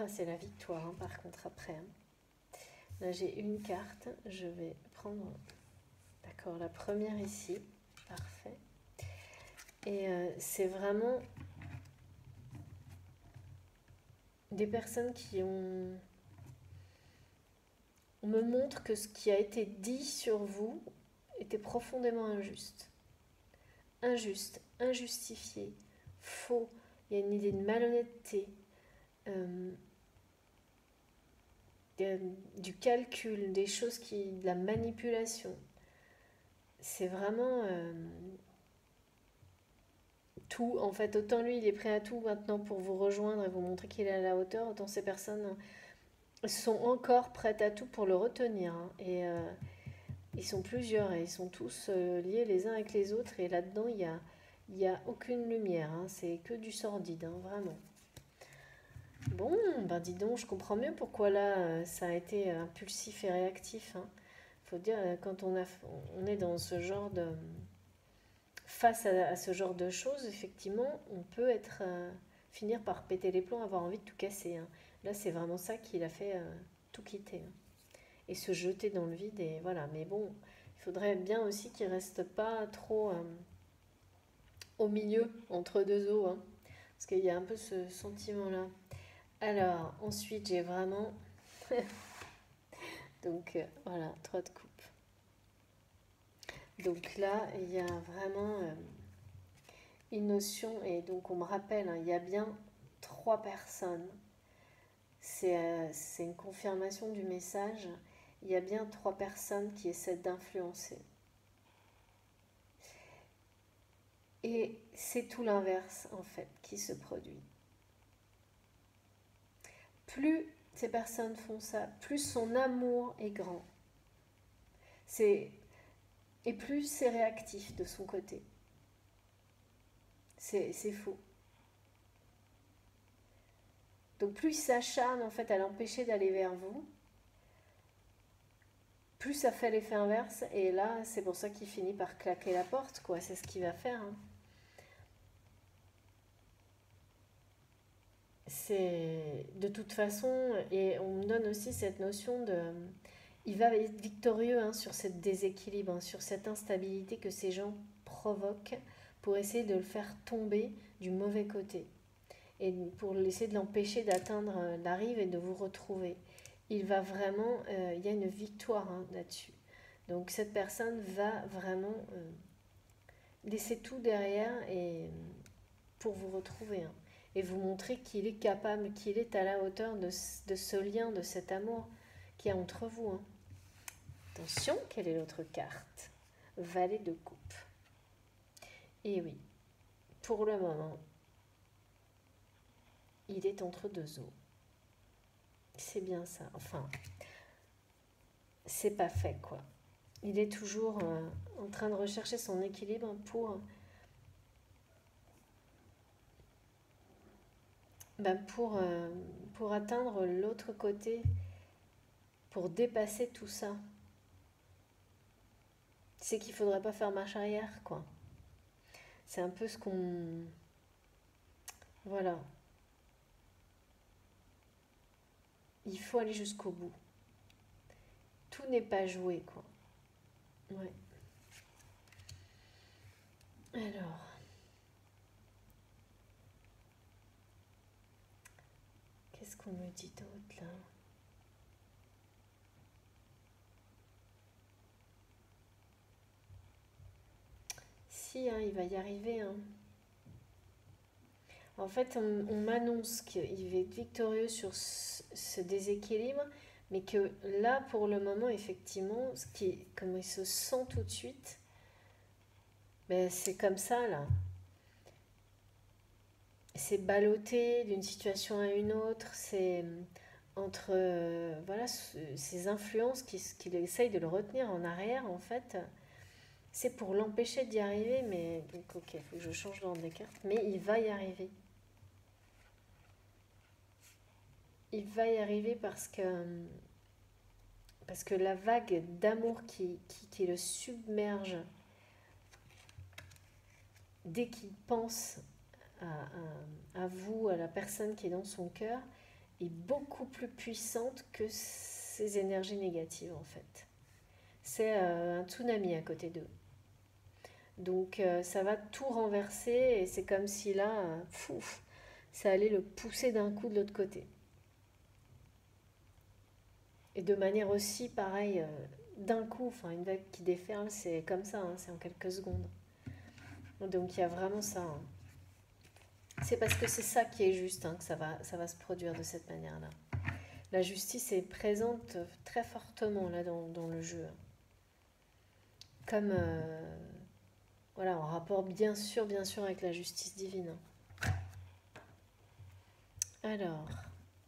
C'est la victoire, hein, par contre, après. Hein. Là, j'ai une carte. Je vais prendre, d'accord, la première ici. Parfait. Et c'est vraiment des personnes qui ont... On me montre que ce qui a été dit sur vous était profondément injuste. Injuste, injustifié, faux. Il y a une idée de malhonnêteté, du calcul, des choses de la manipulation. C'est vraiment tout. En fait, autant lui, il est prêt à tout maintenant pour vous rejoindre et vous montrer qu'il est à la hauteur, autant ces personnes sont encore prêtes à tout pour le retenir. Hein. Et ils sont plusieurs et ils sont tous liés les uns avec les autres. Et là-dedans, il y a aucune lumière. Hein. C'est que du sordide, hein, vraiment. Bon, ben dis donc, je comprends mieux pourquoi là, ça a été impulsif et réactif. Hein. Faut dire, quand on est dans ce genre de... Face à ce genre de choses, effectivement, on peut finir par péter les plombs, avoir envie de tout casser. Hein. Là, c'est vraiment ça qui l'a fait tout quitter. Hein. Et se jeter dans le vide, et voilà. Mais bon, il faudrait bien aussi qu'il ne reste pas trop au milieu, entre deux eaux. Hein. Parce qu'il y a un peu ce sentiment-là. Alors, ensuite, j'ai vraiment... Donc, voilà, 3 de coupe. Donc là, il y a vraiment une notion, et donc on me rappelle, hein, il y a bien 3 personnes. C'est une confirmation du message. Il y a bien 3 personnes qui essaient d'influencer. Et c'est tout l'inverse, en fait, qui se produit. Plus ces personnes font ça, plus son amour est grand. Et plus c'est réactif de son côté. C'est faux. Donc plus il s'acharne en fait à l'empêcher d'aller vers vous, plus ça fait l'effet inverse. Et là, c'est pour ça qu'il finit par claquer la porte, quoi. C'est ce qu'il va faire. Hein. C'est de toute façon, et on me donne aussi cette notion de... Il va être victorieux hein, sur ce déséquilibre, hein, sur cette instabilité que ces gens provoquent pour essayer de le faire tomber du mauvais côté et pour essayer de l'empêcher d'atteindre la rive et de vous retrouver. Il va vraiment, il y a une victoire hein, là-dessus. Donc cette personne va vraiment laisser tout derrière et pour vous retrouver hein, et vous montrer qu'il est capable, qu'il est à la hauteur de ce lien, de cet amour qu'il y a entre vous. Hein. Attention, quelle est l'autre carte? Valet de coupe. Et oui, pour le moment, il est entre deux eaux. C'est bien ça. Enfin, c'est pas fait, quoi. Il est toujours en train de rechercher son équilibre pour atteindre l'autre côté, pour dépasser tout ça. C'est qu'il ne faudrait pas faire marche arrière, quoi. C'est un peu ce qu'on... Voilà. Il faut aller jusqu'au bout. tout n'est pas joué, quoi. Ouais. Alors, qu'est-ce qu'on me dit d'autre là? Si, hein, il va y arriver, hein. En fait, on m'annonce qu'il va être victorieux sur ce déséquilibre, mais que là, pour le moment, effectivement, comme il se sent tout de suite, ben, c'est comme ça, là. C'est ballotté d'une situation à une autre, c'est entre voilà, ces influences qui essayent de le retenir en arrière, en fait. C'est pour l'empêcher d'y arriver, mais donc ok, il faut que je change l'ordre des cartes, mais il va y arriver. Il va y arriver parce que la vague d'amour qui le submerge dès qu'il pense à vous, à la personne qui est dans son cœur, est beaucoup plus puissante que ces énergies négatives en fait. C'est un tsunami à côté d'eux. Donc ça va tout renverser et c'est comme si là, ça allait le pousser d'un coup de l'autre côté. Et de manière aussi pareille, d'un coup, enfin une vague qui déferle, c'est comme ça, hein, c'est en quelques secondes. Donc il y a vraiment ça. Hein. C'est parce que c'est ça qui est juste hein, que ça va se produire de cette manière-là. La justice est présente très fortement là dans le jeu. Comme voilà, en rapport bien sûr avec la justice divine. Alors,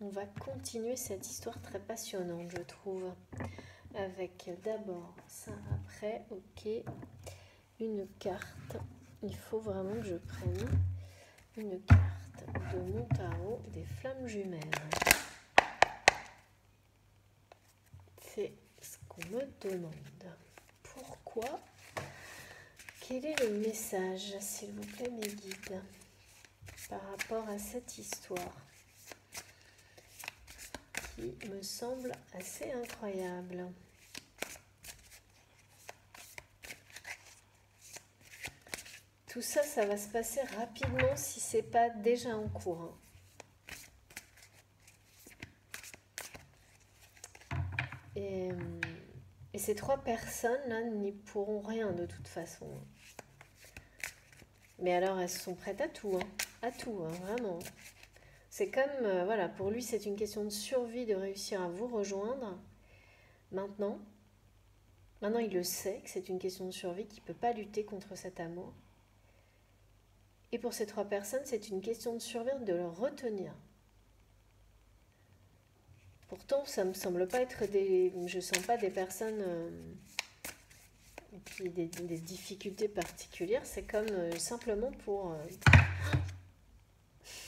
on va continuer cette histoire très passionnante, je trouve. Avec d'abord ça, après, ok, une carte. Il faut vraiment que je prenne une carte de mon tarot des flammes jumelles. C'est ce qu'on me demande. Pourquoi? Quel est le message, s'il vous plaît, mes guides, par rapport à cette histoire qui me semble assez incroyable? Tout ça, ça va se passer rapidement si c'est pas déjà en cours. Hein. Et ces trois personnes-là n'y pourront rien de toute façon. Mais alors, elles sont prêtes à tout, hein. À tout, hein, vraiment. C'est comme, voilà, pour lui, c'est une question de survie de réussir à vous rejoindre. Maintenant, il le sait que c'est une question de survie, qu'il ne peut pas lutter contre cet amour. Et pour ces trois personnes, c'est une question de survie de le retenir. Pourtant, ça ne me semble pas être je sens pas des personnes qui des difficultés particulières. C'est comme simplement pour...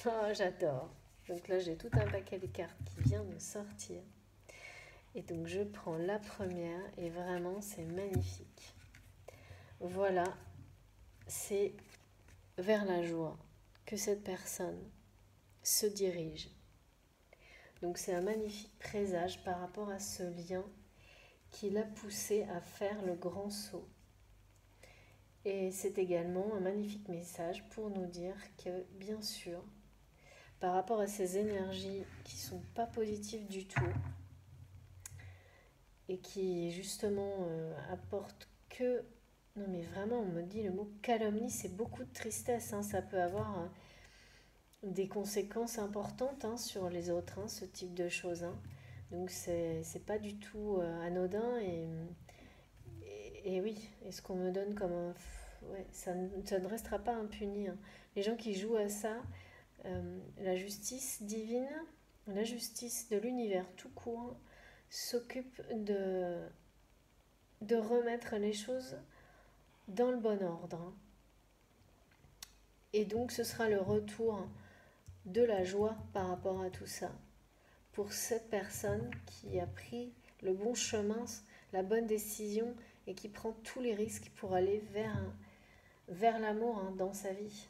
Oh, j'adore. Donc là, j'ai tout un paquet de cartes qui vient de sortir. Et donc, je prends la première et vraiment, c'est magnifique. Voilà, c'est vers la joie que cette personne se dirige. Donc, c'est un magnifique présage par rapport à ce lien qui l'a poussé à faire le grand saut. Et c'est également un magnifique message pour nous dire que, bien sûr, par rapport à ces énergies qui ne sont pas positives du tout et qui justement apportent que... Non mais vraiment, on me dit le mot calomnie, c'est beaucoup de tristesse, hein, ça peut avoir des conséquences importantes hein, sur les autres, hein, ce type de choses. Hein. Donc c'est pas du tout anodin et oui, et ce qu'on me donne comme un... Ouais, ça ne restera pas impuni. Hein. Les gens qui jouent à ça, la justice divine, la justice de l'univers tout court, s'occupe de remettre les choses dans le bon ordre. Hein. Et donc ce sera le retour de la joie par rapport à tout ça. Pour cette personne qui a pris le bon chemin, la bonne décision et qui prend tous les risques pour aller vers l'amour hein, dans sa vie.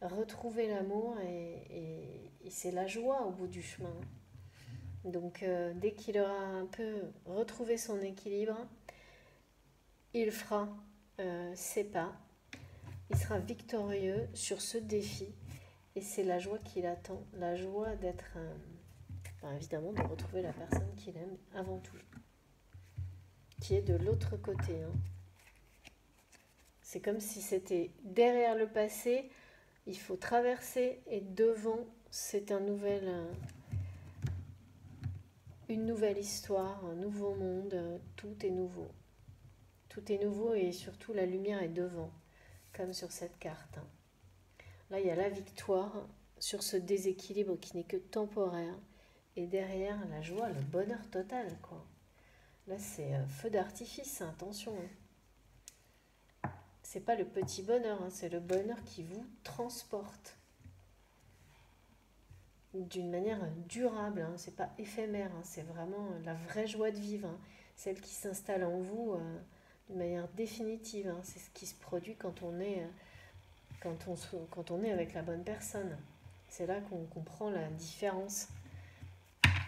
Retrouver l'amour et c'est la joie au bout du chemin. Donc dès qu'il aura un peu retrouvé son équilibre, il fera ses pas, il sera victorieux sur ce défi et c'est la joie qu'il attend, la joie d'être, évidemment de retrouver la personne qu'il aime avant tout, qui est de l'autre côté. Hein. C'est comme si c'était derrière le passé, il faut traverser et devant, c'est une nouvelle histoire, un nouveau monde, tout est nouveau. Tout est nouveau et surtout la lumière est devant, comme sur cette carte. Là, il y a la victoire sur ce déséquilibre qui n'est que temporaire. Et derrière, la joie, le bonheur total, quoi. Là, c'est feu d'artifice, hein, attention. Hein. C'est pas le petit bonheur, hein, c'est le bonheur qui vous transporte. D'une manière durable, hein, c'est pas éphémère, hein, c'est vraiment la vraie joie de vivre, hein, celle qui s'installe en vous de manière définitive. Hein, c'est ce qui se produit quand on est avec la bonne personne. C'est là qu'on comprend la différence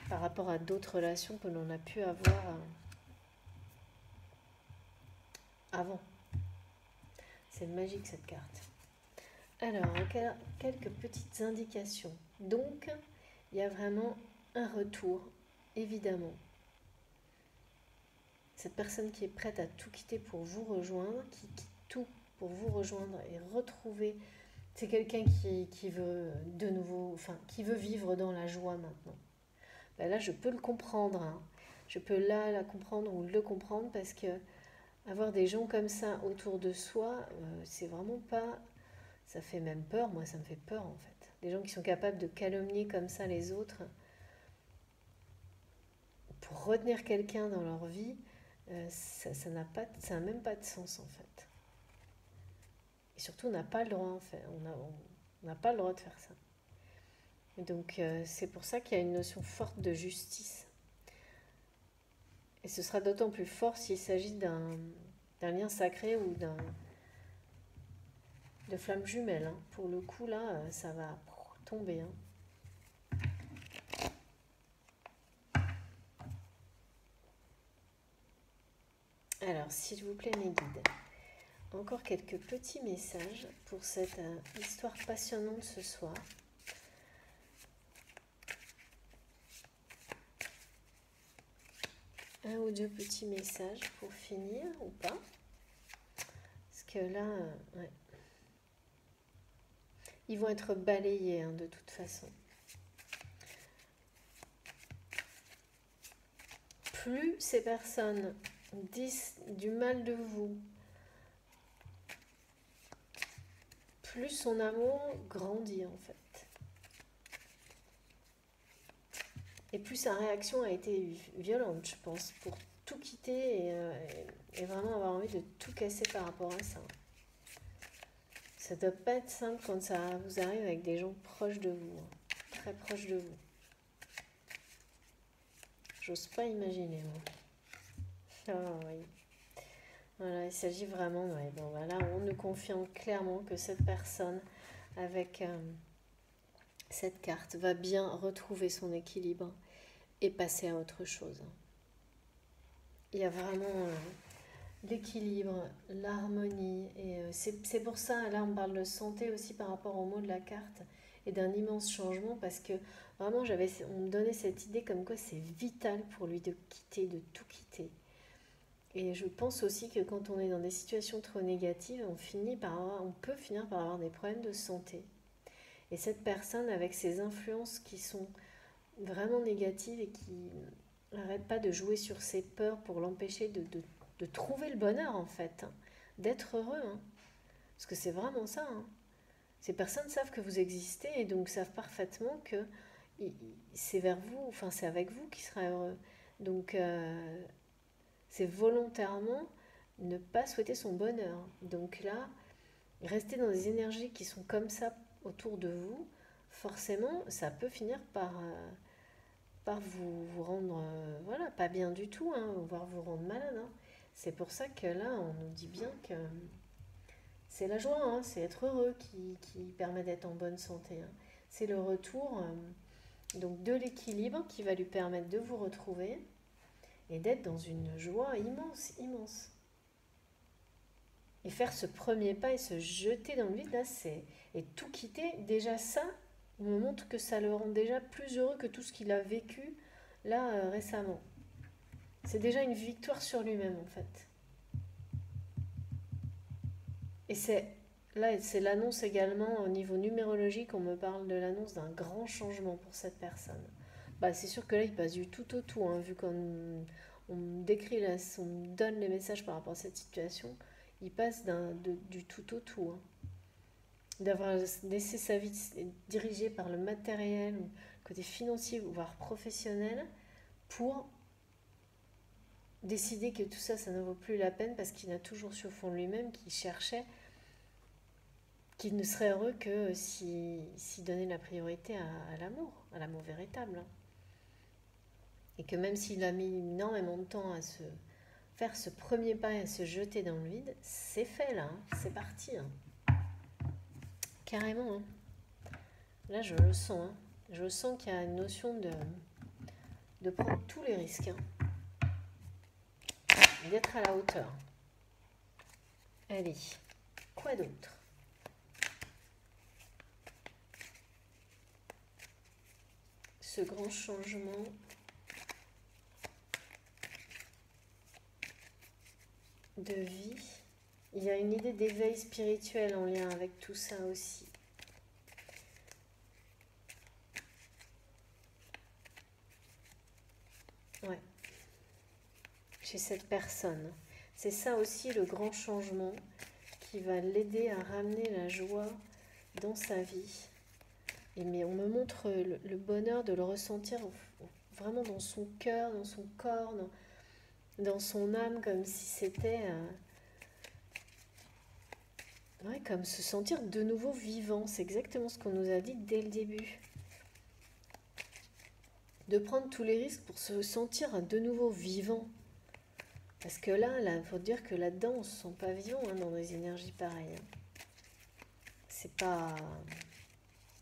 par rapport à d'autres relations que l'on a pu avoir avant. C'est magique cette carte. Alors, quelques petites indications. Donc, il y a vraiment un retour, évidemment. Cette personne qui est prête à tout quitter pour vous rejoindre, qui quitte tout pour vous rejoindre et retrouver, c'est quelqu'un qui veut de nouveau, qui veut vivre dans la joie maintenant. Ben là, je peux le comprendre. Hein. Je peux la comprendre ou le comprendre parce que avoir des gens comme ça autour de soi, c'est vraiment pas... Ça fait même peur, moi ça me fait peur en fait. Des gens qui sont capables de calomnier comme ça les autres pour retenir quelqu'un dans leur vie, ça n'a même pas de sens en fait. Et surtout, on n'a pas le droit en fait. On n'a pas le droit de faire ça. Et donc c'est pour ça qu'il y a une notion forte de justice. Et ce sera d'autant plus fort s'il s'agit d'un lien sacré ou de flamme jumelle. Hein. Pour le coup, là, ça va tomber. Hein. Alors, s'il vous plaît, mes guides, encore quelques petits messages pour cette histoire passionnante ce soir. Un ou deux petits messages pour finir ou pas. Parce que là, ouais. Ils vont être balayés hein, de toute façon. Plus ces personnes disent du mal de vous, plus son amour grandit en fait. Et plus sa réaction a été violente, je pense, pour tout quitter et vraiment avoir envie de tout casser par rapport à ça. Ça doit pas être simple quand ça vous arrive avec des gens proches de vous, hein, très proches de vous. J'ose pas imaginer, moi. Ah oui. Voilà, il s'agit vraiment, ouais, bon voilà, on nous confirme clairement que cette personne avec cette carte va bien retrouver son équilibre et passer à autre chose. Il y a vraiment l'équilibre, l'harmonie, et c'est pour ça, là on parle de santé aussi par rapport au mot de la carte et d'un immense changement parce que vraiment on me donnait cette idée comme quoi c'est vital pour lui de quitter, de tout quitter. Et je pense aussi que quand on est dans des situations trop négatives, on peut finir par avoir des problèmes de santé. Et cette personne, avec ses influences qui sont vraiment négatives et qui n'arrêtent pas de jouer sur ses peurs pour l'empêcher de trouver le bonheur, en fait, hein, d'être heureux. Hein. Parce que c'est vraiment ça. Hein. Ces personnes savent que vous existez et donc savent parfaitement que c'est vers vous, c'est avec vous qu'il sera heureux. Donc, c'est volontairement ne pas souhaiter son bonheur. Donc là, rester dans des énergies qui sont comme ça autour de vous, forcément, ça peut finir par vous rendre voilà, pas bien du tout, hein, voire vous rendre malade. Hein. C'est pour ça que là, on nous dit bien que c'est la joie, hein, c'est être heureux qui permet d'être en bonne santé. Hein. C'est le retour Donc de l'équilibre qui va lui permettre de vous retrouver et d'être dans une joie immense, immense. Et faire ce premier pas et se jeter dans le vide, là, c'est... Et tout quitter, déjà ça, il me montre que ça le rend déjà plus heureux que tout ce qu'il a vécu, là, récemment. C'est déjà une victoire sur lui-même, en fait. Et c'est l'annonce également, au niveau numérologique, on me parle de l'annonce d'un grand changement pour cette personne. Bah, c'est sûr que là, il passe du tout au tout, hein, vu qu'on me décrit, là, on me donne les messages par rapport à cette situation, il passe du tout au tout, hein. D'avoir laissé sa vie dirigée par le matériel, ou le côté financier, voire professionnel, pour décider que tout ça, ça ne vaut plus la peine, parce qu'il a toujours su au fond de lui-même qu'il cherchait, qu'il ne serait heureux que s'il donnait la priorité à l'amour véritable, hein. Et que même s'il a mis énormément de temps à faire ce premier pas et à se jeter dans le vide, c'est fait là, hein, c'est parti, hein. Carrément, hein. Là, je le sens, hein. Je sens qu'il y a une notion de prendre tous les risques, hein, d'être à la hauteur. Allez, quoi d'autre? Ce grand changement de vie. Il y a une idée d'éveil spirituel en lien avec tout ça aussi. Ouais. Chez cette personne. C'est ça aussi le grand changement qui va l'aider à ramener la joie dans sa vie. Mais on me montre le bonheur de le ressentir vraiment dans son cœur, dans son corps, dans son âme, comme si c'était... ouais, comme se sentir de nouveau vivant. C'est exactement ce qu'on nous a dit dès le début. De prendre tous les risques pour se sentir de nouveau vivant. Parce que là, il faut dire que là-dedans, on ne se sent pas vivant, hein, dans des énergies pareilles, hein. C'est pas...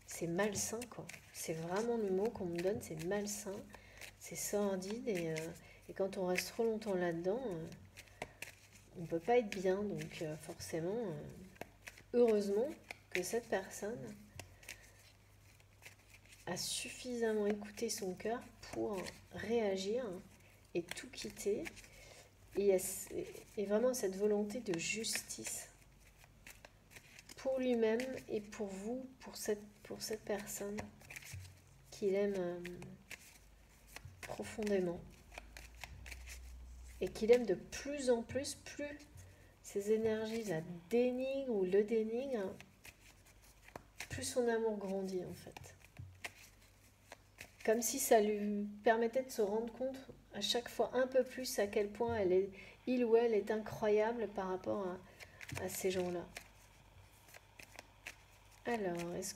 C'est malsain, quoi. C'est vraiment le mot qu'on me donne, c'est malsain. C'est sordide et quand on reste trop longtemps là-dedans, on ne peut pas être bien. Donc forcément, heureusement que cette personne a suffisamment écouté son cœur pour réagir et tout quitter. Et vraiment cette volonté de justice pour lui-même et pour vous, pour cette personne qu'il aime profondément. Et qu'il aime de plus en plus, plus ces énergies la dénigrent ou le dénigrent, plus son amour grandit en fait. Comme si ça lui permettait de se rendre compte à chaque fois un peu plus à quel point il ou elle est incroyable par rapport à ces gens-là. Alors, est-ce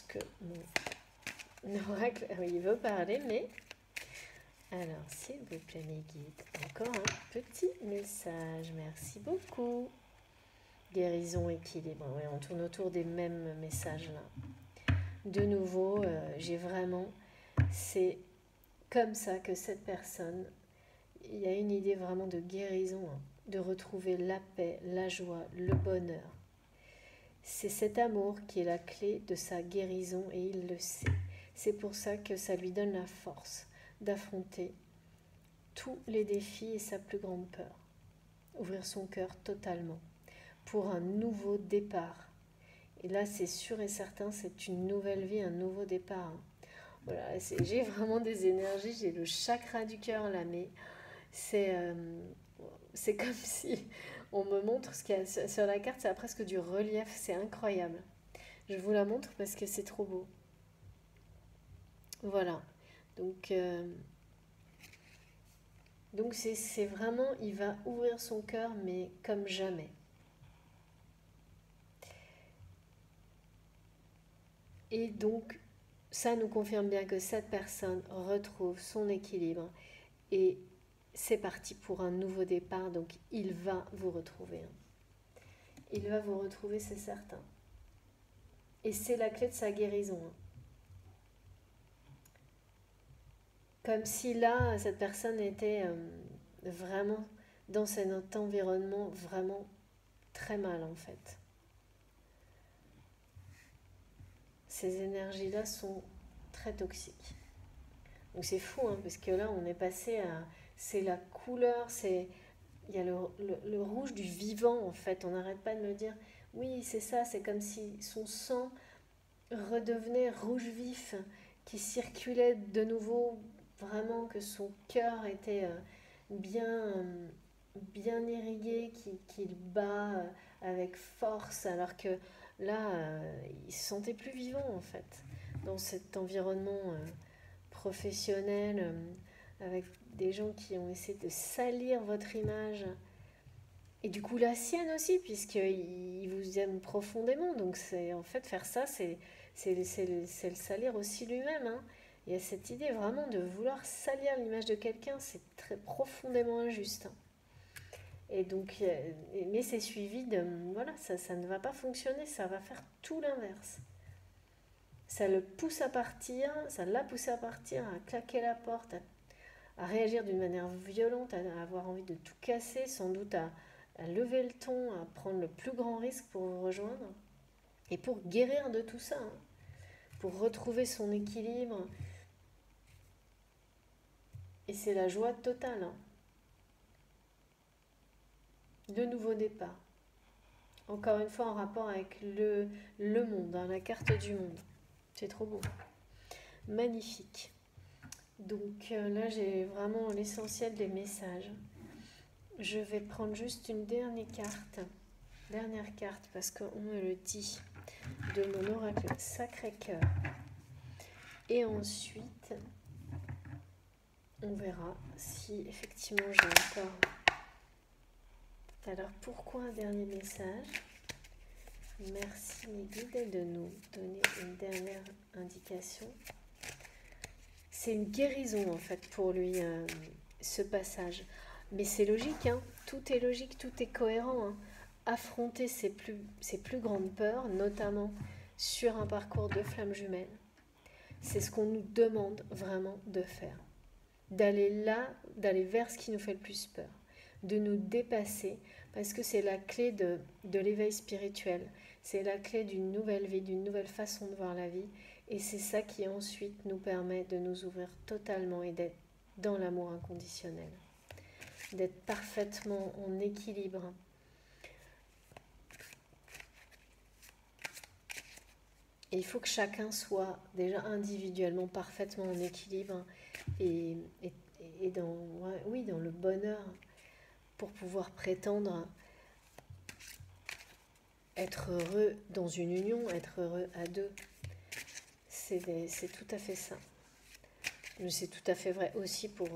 que mon oracle, oui, il veut parler, mais... Alors, s'il vous plaît, mes guides, encore un petit message. Merci beaucoup. Guérison, équilibre. Oui, on tourne autour des mêmes messages là. De nouveau, j'ai vraiment... C'est comme ça que cette personne... Il y a une idée vraiment de guérison, hein, de retrouver la paix, la joie, le bonheur. C'est cet amour qui est la clé de sa guérison et il le sait. C'est pour ça que ça lui donne la force d'affronter tous les défis et sa plus grande peur. Ouvrir son cœur totalement pour un nouveau départ. Et là, c'est sûr et certain, c'est une nouvelle vie, un nouveau départ. Voilà, j'ai vraiment des énergies, j'ai le chakra du cœur là, mais c'est comme si on me montre ce qu'il y a sur la carte, ça a presque du relief, c'est incroyable. Je vous la montre parce que c'est trop beau. Voilà, donc c'est vraiment, il va ouvrir son cœur, mais comme jamais. Et donc, ça nous confirme bien que cette personne retrouve son équilibre et c'est parti pour un nouveau départ, donc il va vous retrouver. Il va vous retrouver, c'est certain. Et c'est la clé de sa guérison. Comme si là, cette personne était vraiment dans cet environnement vraiment très mal en fait. Ces énergies-là sont très toxiques. Donc c'est fou, hein, parce que là, on est passé à... C'est la couleur, c'est... Il y a le rouge du vivant, en fait. On n'arrête pas de me dire, oui, c'est ça, c'est comme si son sang redevenait rouge vif, qui circulait de nouveau, vraiment que son cœur était bien irrigué, qu'il bat avec force, alors que là, il se sentait plus vivant, en fait, dans cet environnement professionnel, avec des gens qui ont essayé de salir votre image, et du coup la sienne aussi, puisqu'ils vous aiment profondément. Donc c'est en fait faire ça, c'est le salir aussi lui-même. Hein. Il y a cette idée vraiment de vouloir salir l'image de quelqu'un, c'est très profondément injuste. Hein. Et donc, mais c'est suivi de, voilà, ça ne va pas fonctionner, ça va faire tout l'inverse. Ça le pousse à partir, ça l'a poussé à partir, à claquer la porte, à réagir d'une manière violente, à avoir envie de tout casser, sans doute à lever le ton, à prendre le plus grand risque pour vous rejoindre, et pour guérir de tout ça, hein, pour retrouver son équilibre. Et c'est la joie totale. Hein. Le nouveau départ. Encore une fois en rapport avec le monde, hein, la carte du monde. C'est trop beau. Magnifique. Donc là, j'ai vraiment l'essentiel des messages. Je vais prendre juste une dernière carte, parce qu'on me le dit, de mon oracle Sacré-Cœur. Et ensuite, on verra si effectivement j'ai encore... Alors, pourquoi un dernier message? Merci mes guides de nous donner une dernière indication. C'est une guérison en fait pour lui, ce passage. Mais c'est logique, hein. Tout est logique, tout est cohérent. Hein. Affronter ses plus grandes peurs, notamment sur un parcours de flammes jumelles, c'est ce qu'on nous demande vraiment de faire. D'aller là, d'aller vers ce qui nous fait le plus peur, de nous dépasser, parce que c'est la clé de l'éveil spirituel, c'est la clé d'une nouvelle vie, d'une nouvelle façon de voir la vie, et c'est ça qui ensuite nous permet de nous ouvrir totalement et d'être dans l'amour inconditionnel, d'être parfaitement en équilibre. Et il faut que chacun soit déjà individuellement parfaitement en équilibre et dans, oui, dans le bonheur, pour pouvoir prétendre être heureux dans une union, être heureux à deux. C'est tout à fait ça. Mais c'est tout à fait vrai aussi pour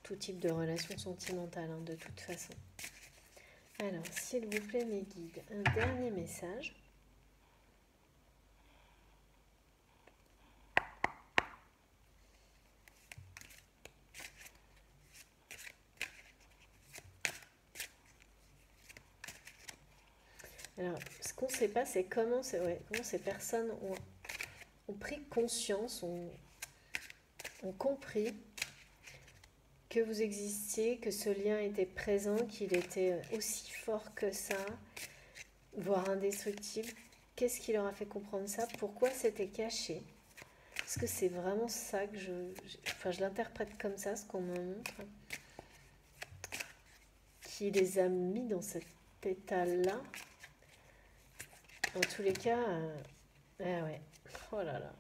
tout type de relation sentimentale, hein, de toute façon. Alors, s'il vous plaît, mes guides, un dernier message. Alors, ce qu'on ne sait pas, c'est comment ces personnes ont pris conscience, ont compris que vous existiez, que ce lien était présent, qu'il était aussi fort que ça, voire indestructible. Qu'est-ce qui leur a fait comprendre ça? Pourquoi c'était caché? Parce que c'est vraiment ça que je l'interprète comme ça, ce qu'on me montre, qui les a mis dans cet état-là. En tous les cas, ah ouais, oh là là.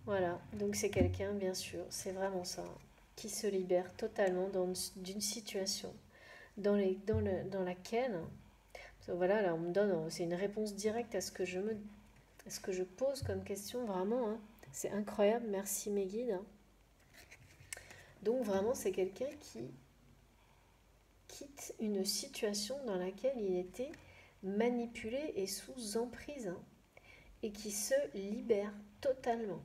Voilà, donc c'est quelqu'un, bien sûr, c'est vraiment ça, qui se libère totalement d'une situation dans laquelle, voilà, là on me donne, c'est une réponse directe à ce que je pose comme question, vraiment, hein. C'est incroyable, merci mes guides. Hein. Donc vraiment, c'est quelqu'un qui quitte une situation dans laquelle il était manipulé et sous emprise, hein, et qui se libère totalement.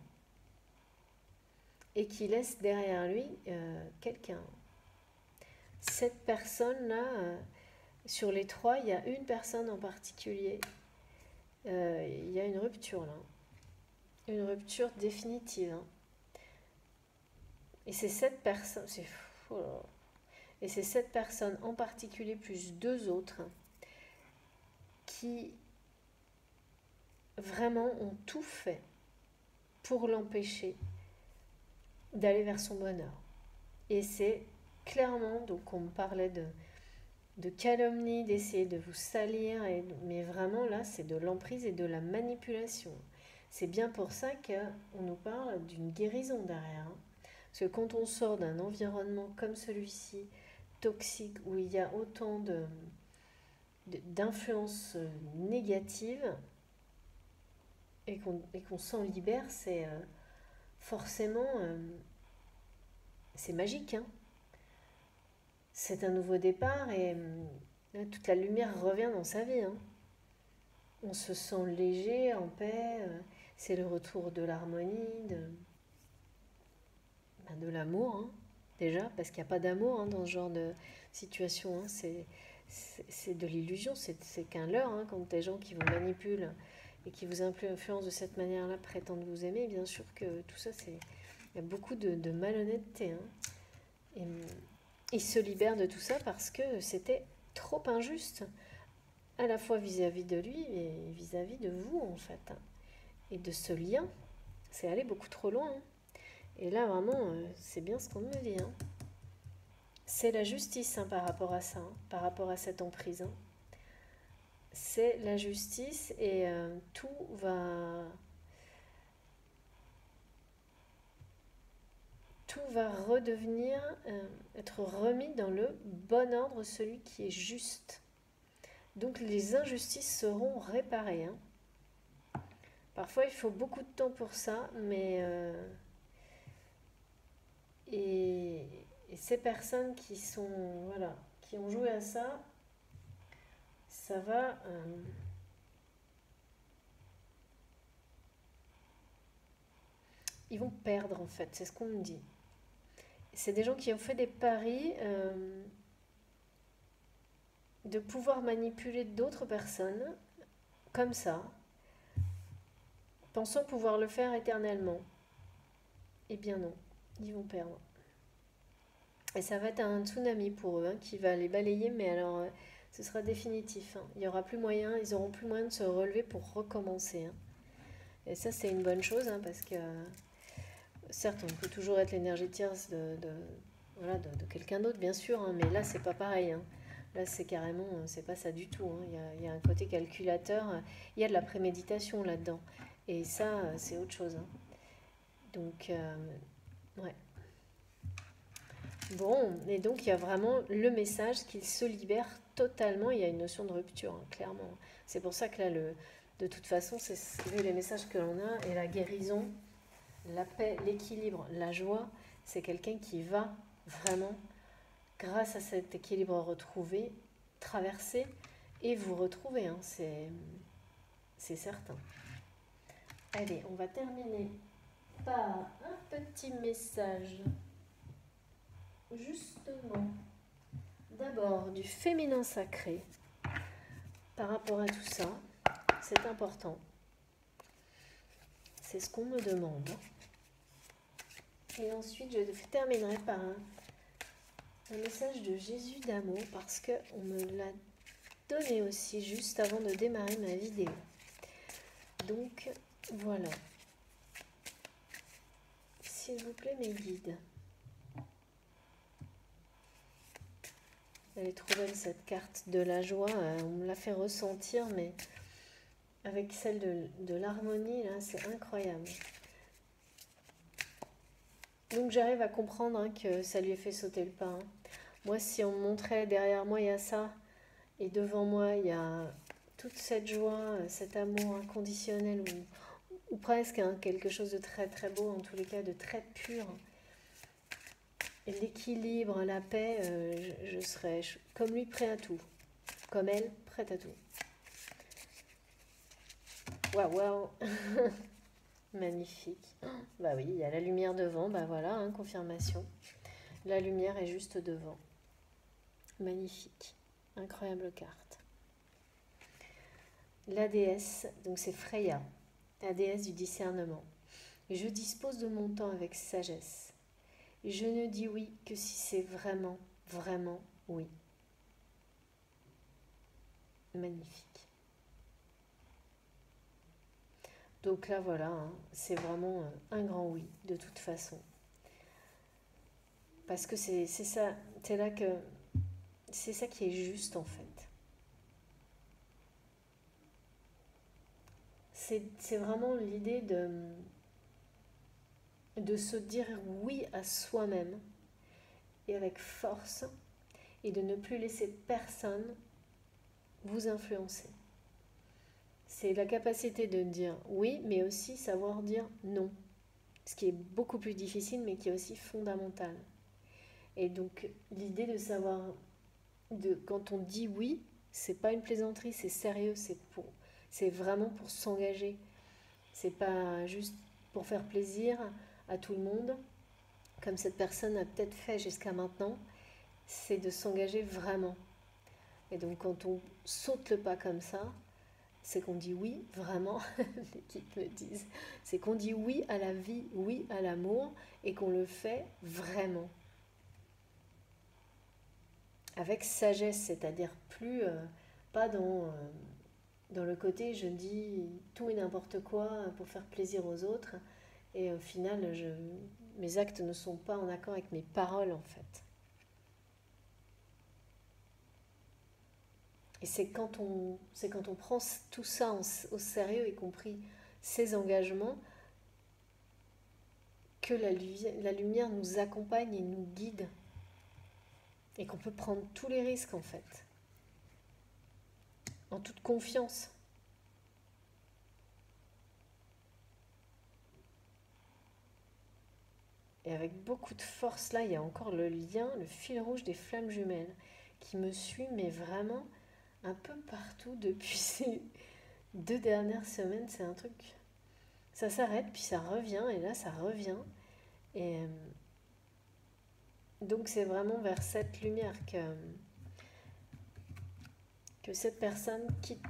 Et qui laisse derrière lui quelqu'un. Cette personne-là, sur les trois, il y a une personne en particulier. Il y a une rupture là. Une rupture définitive. Hein. Et c'est cette personne, et c'est cette personne en particulier plus deux autres qui vraiment ont tout fait pour l'empêcher d'aller vers son bonheur. Et c'est clairement, donc on me parlait de calomnie, d'essayer de vous salir, mais vraiment là c'est de l'emprise et de la manipulation. C'est bien pour ça qu'on nous parle d'une guérison derrière. Parce que quand on sort d'un environnement comme celui-ci, toxique, où il y a autant d'influences négatives, et qu'on s'en libère, c'est forcément, c'est magique, hein. C'est un nouveau départ et toute la lumière revient dans sa vie, hein. On se sent léger, en paix, c'est le retour de l'harmonie, de l'amour, hein, déjà, parce qu'il n'y a pas d'amour, hein, dans ce genre de situation, hein. C'est de l'illusion, c'est qu'un leurre, hein, quand des gens qui vous manipulent et qui vous influencent de cette manière-là prétendent vous aimer, bien sûr que tout ça, il y a beaucoup de malhonnêteté, hein. Et il se libère de tout ça parce que c'était trop injuste, à la fois vis-à-vis de lui et vis-à-vis de vous, en fait, hein. Et de ce lien, c'est allé beaucoup trop loin, hein. Et là, vraiment, c'est bien ce qu'on me dit, hein. C'est la justice, hein, par rapport à ça, hein, par rapport à cette emprise, hein. C'est la justice et tout va redevenir, être remis dans le bon ordre, celui qui est juste. Donc les injustices seront réparées, hein. Parfois il faut beaucoup de temps pour ça, mais et ces personnes qui sont, voilà, qui ont joué à ça, ça va ils vont perdre, en fait, c'est ce qu'on me dit. C'est des gens qui ont fait des paris de pouvoir manipuler d'autres personnes comme ça, pensant pouvoir le faire éternellement. Eh bien non, ils vont perdre. Et ça va être un tsunami pour eux, hein, qui va les balayer, mais alors ce sera définitif, hein. Il n'y aura plus moyen, ils n'auront plus moyen de se relever pour recommencer, hein. Et ça, c'est une bonne chose, hein, parce que certes, on peut toujours être l'énergie tierce voilà, de quelqu'un d'autre, bien sûr, hein, mais là, c'est pas pareil, hein. Là, c'est carrément, c'est pas ça du tout, hein. Il y a un côté calculateur, il y a de la préméditation là-dedans. Et ça, c'est autre chose, hein. Donc, ouais. Bon, et donc il y a vraiment le message qu'il se libère totalement. Il y a une notion de rupture, hein, clairement. C'est pour ça que là, de toute façon, c'est les messages que l'on a, et la guérison, la paix, l'équilibre, la joie, c'est quelqu'un qui va vraiment, grâce à cet équilibre retrouvé, traverser et vous retrouver, hein, c'est certain. Allez, on va terminer par un petit message, justement, d'abord du féminin sacré. Par rapport à tout ça, c'est important. C'est ce qu'on me demande. Et ensuite, je terminerai par un message de Jésus d'amour, parce qu'on me l'a donné aussi juste avant de démarrer ma vidéo. Donc, voilà. S'il vous plaît, mes guides. Elle est trop belle, cette carte de la joie. On me l'a fait ressentir, mais avec celle de l'harmonie, là, c'est incroyable. Donc j'arrive à comprendre, hein, que ça lui ait fait sauter le pas, hein. Moi, si on me montrait derrière moi, il y a ça, et devant moi, il y a toute cette joie, cet amour inconditionnel, ou presque, hein, quelque chose de très très beau, en tous les cas de très pur, et l'équilibre, la paix, je serais comme lui prêt à tout, comme elle prête à tout. Waouh, waouh. Magnifique. Bah oui, il y a la lumière devant, bah voilà, hein, confirmation. La lumière est juste devant. Magnifique. Incroyable carte. La déesse, donc c'est Freya, la déesse du discernement. Je dispose de mon temps avec sagesse Je ne dis oui que si c'est vraiment, vraiment oui. Magnifique. Donc là, voilà, hein, c'est vraiment un grand oui, de toute façon. Parce que c'est ça, c'est là que c'est ça qui est juste en fait. C'est vraiment l'idée de se dire oui à soi-même et avec force et de ne plus laisser personne vous influencer. C'est la capacité de dire oui, mais aussi savoir dire non. Ce qui est beaucoup plus difficile, mais qui est aussi fondamental. Et donc, l'idée de savoir, quand on dit oui, c'est pas une plaisanterie, c'est sérieux, c'est vraiment pour s'engager. C'est pas juste pour faire plaisir à tout le monde, comme cette personne a peut-être fait jusqu'à maintenant. C'est de s'engager vraiment. Et donc, quand on saute le pas comme ça, c'est qu'on dit oui, vraiment, l'équipe me disent, c'est qu'on dit oui à la vie, oui à l'amour, et qu'on le fait vraiment. Avec sagesse, c'est-à-dire plus, pas dans le côté je dis tout et n'importe quoi pour faire plaisir aux autres, et au final, mes actes ne sont pas en accord avec mes paroles en fait. Et c'est quand on prend tout ça au sérieux, y compris ces engagements, que la lumière nous accompagne et nous guide. Et qu'on peut prendre tous les risques en fait. En toute confiance. Et avec beaucoup de force, là, il y a encore le lien, le fil rouge des flammes jumelles qui me suit, mais vraiment un peu partout depuis ces 2 dernières semaines. C'est un truc. Ça s'arrête, puis ça revient, et là, ça revient. Et donc, c'est vraiment vers cette lumière que cette personne quitte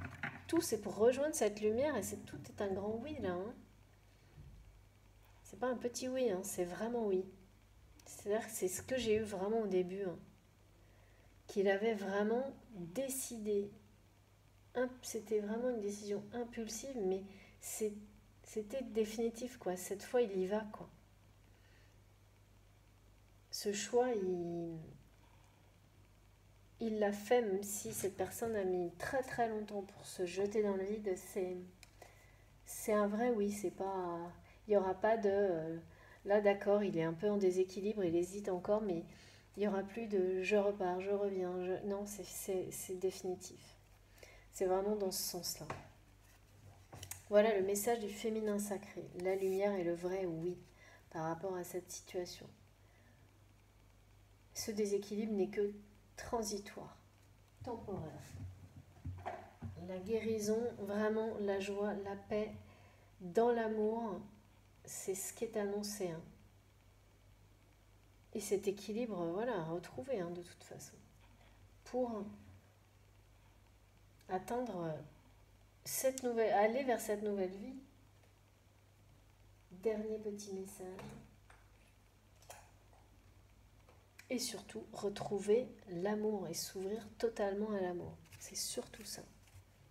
tout. C'est pour rejoindre cette lumière, et tout est un grand oui, là. Hein. C'est pas un petit oui, hein, c'est vraiment oui. C'est-à-dire que c'est ce que j'ai eu vraiment au début. Hein. Qu'il avait vraiment décidé. C'était vraiment une décision impulsive, mais c'était définitif, quoi. Cette fois, il y va, quoi. Ce choix, il l'a fait, même si cette personne a mis très très longtemps pour se jeter dans le vide. C'est un vrai oui, c'est pas... Il n'y aura pas de... là, d'accord, il est un peu en déséquilibre, il hésite encore, mais il n'y aura plus de je repars, je reviens. Non, c'est définitif. C'est vraiment dans ce sens-là. Voilà le message du féminin sacré. La lumière est le vrai oui par rapport à cette situation. Ce déséquilibre n'est que transitoire, temporaire. La guérison, vraiment la joie, la paix, dans l'amour, c'est ce qui est annoncé. Hein. Et cet équilibre, voilà, à retrouver hein, de toute façon. Pour atteindre aller vers cette nouvelle vie. Dernier petit message. Et surtout, retrouver l'amour et s'ouvrir totalement à l'amour. C'est surtout ça.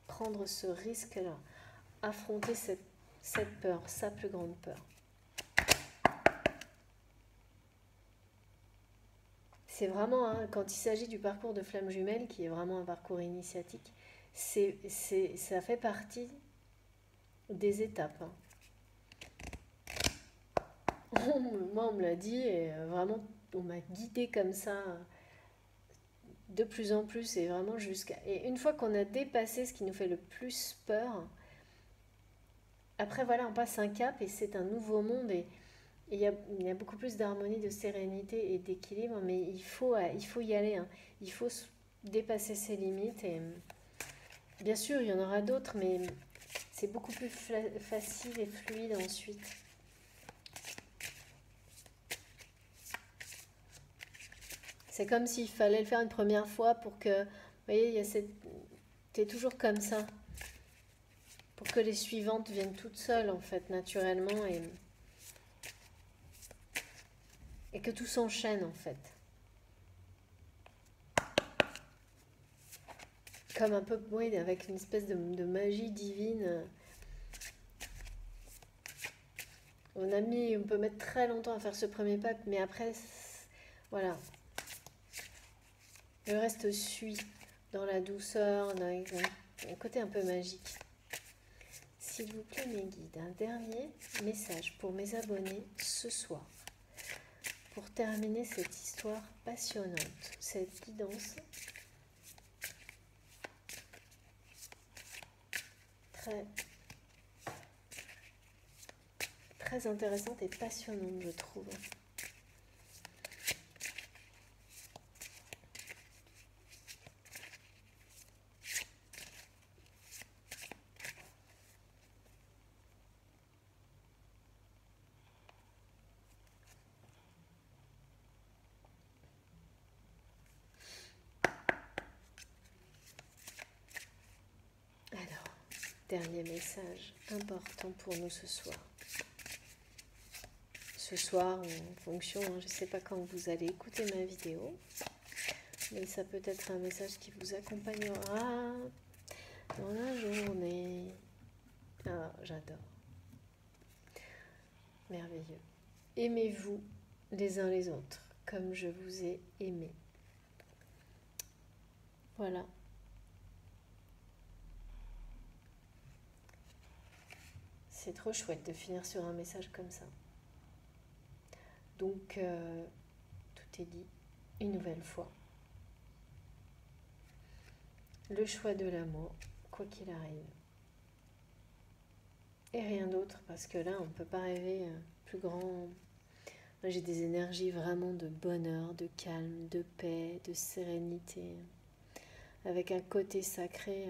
Prendre ce risque-là. Affronter cette peur, sa plus grande peur. C'est vraiment, hein, quand il s'agit du parcours de flamme jumelle, qui est vraiment un parcours initiatique, ça fait partie des étapes. Hein. Moi, on me l'a dit, et vraiment, on m'a guidée comme ça, de plus en plus, et vraiment jusqu'à... Et une fois qu'on a dépassé ce qui nous fait le plus peur, après, voilà, on passe un cap, et c'est un nouveau monde, et il y a beaucoup plus d'harmonie, de sérénité et d'équilibre, mais il faut y aller. Hein. Il faut dépasser ses limites. Et bien sûr, il y en aura d'autres, mais c'est beaucoup plus facile et fluide ensuite. C'est comme s'il fallait le faire une première fois pour que... Vous voyez, c'est toujours comme ça. Pour que les suivantes viennent toutes seules, en fait, naturellement. Et et que tout s'enchaîne en fait. Comme un peu, oui, avec une espèce de magie divine. On peut mettre très longtemps à faire ce premier pas, mais après, voilà. Le reste suit dans la douceur, dans un côté un peu magique. S'il vous plaît, mes guides, un dernier message pour mes abonnés ce soir. Pour terminer cette histoire passionnante, cette guidance très intéressante et passionnante, je trouve. Alors, dernier message important pour nous ce soir. Ce soir, en fonction, je ne sais pas quand vous allez écouter ma vidéo, mais ça peut être un message qui vous accompagnera dans la journée. Ah, j'adore. Merveilleux. Aimez-vous les uns les autres, comme je vous ai aimé. Voilà. C'est trop chouette de finir sur un message comme ça. Donc, tout est dit une nouvelle fois. Le choix de l'amour, quoi qu'il arrive. Et rien d'autre, parce que là, on ne peut pas rêver plus grand. Moi, j'ai des énergies vraiment de bonheur, de calme, de paix, de sérénité, avec un côté sacré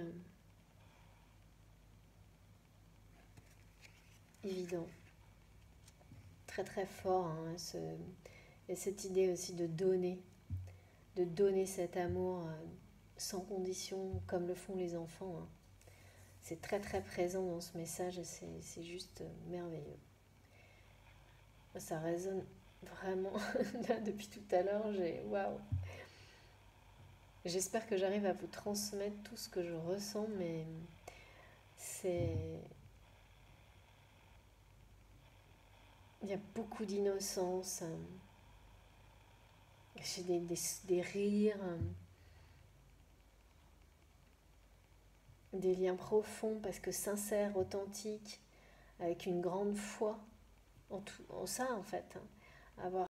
évident, très très fort. Hein, et cette idée aussi de donner cet amour sans condition, comme le font les enfants. Hein. C'est très très présent dans ce message et c'est juste merveilleux. Ça résonne vraiment là depuis tout à l'heure. Waouh. J'espère que j'arrive à vous transmettre tout ce que je ressens, mais il y a beaucoup d'innocence. J'ai des rires, des liens profonds parce que sincères, authentiques, avec une grande foi en ça en fait. Avoir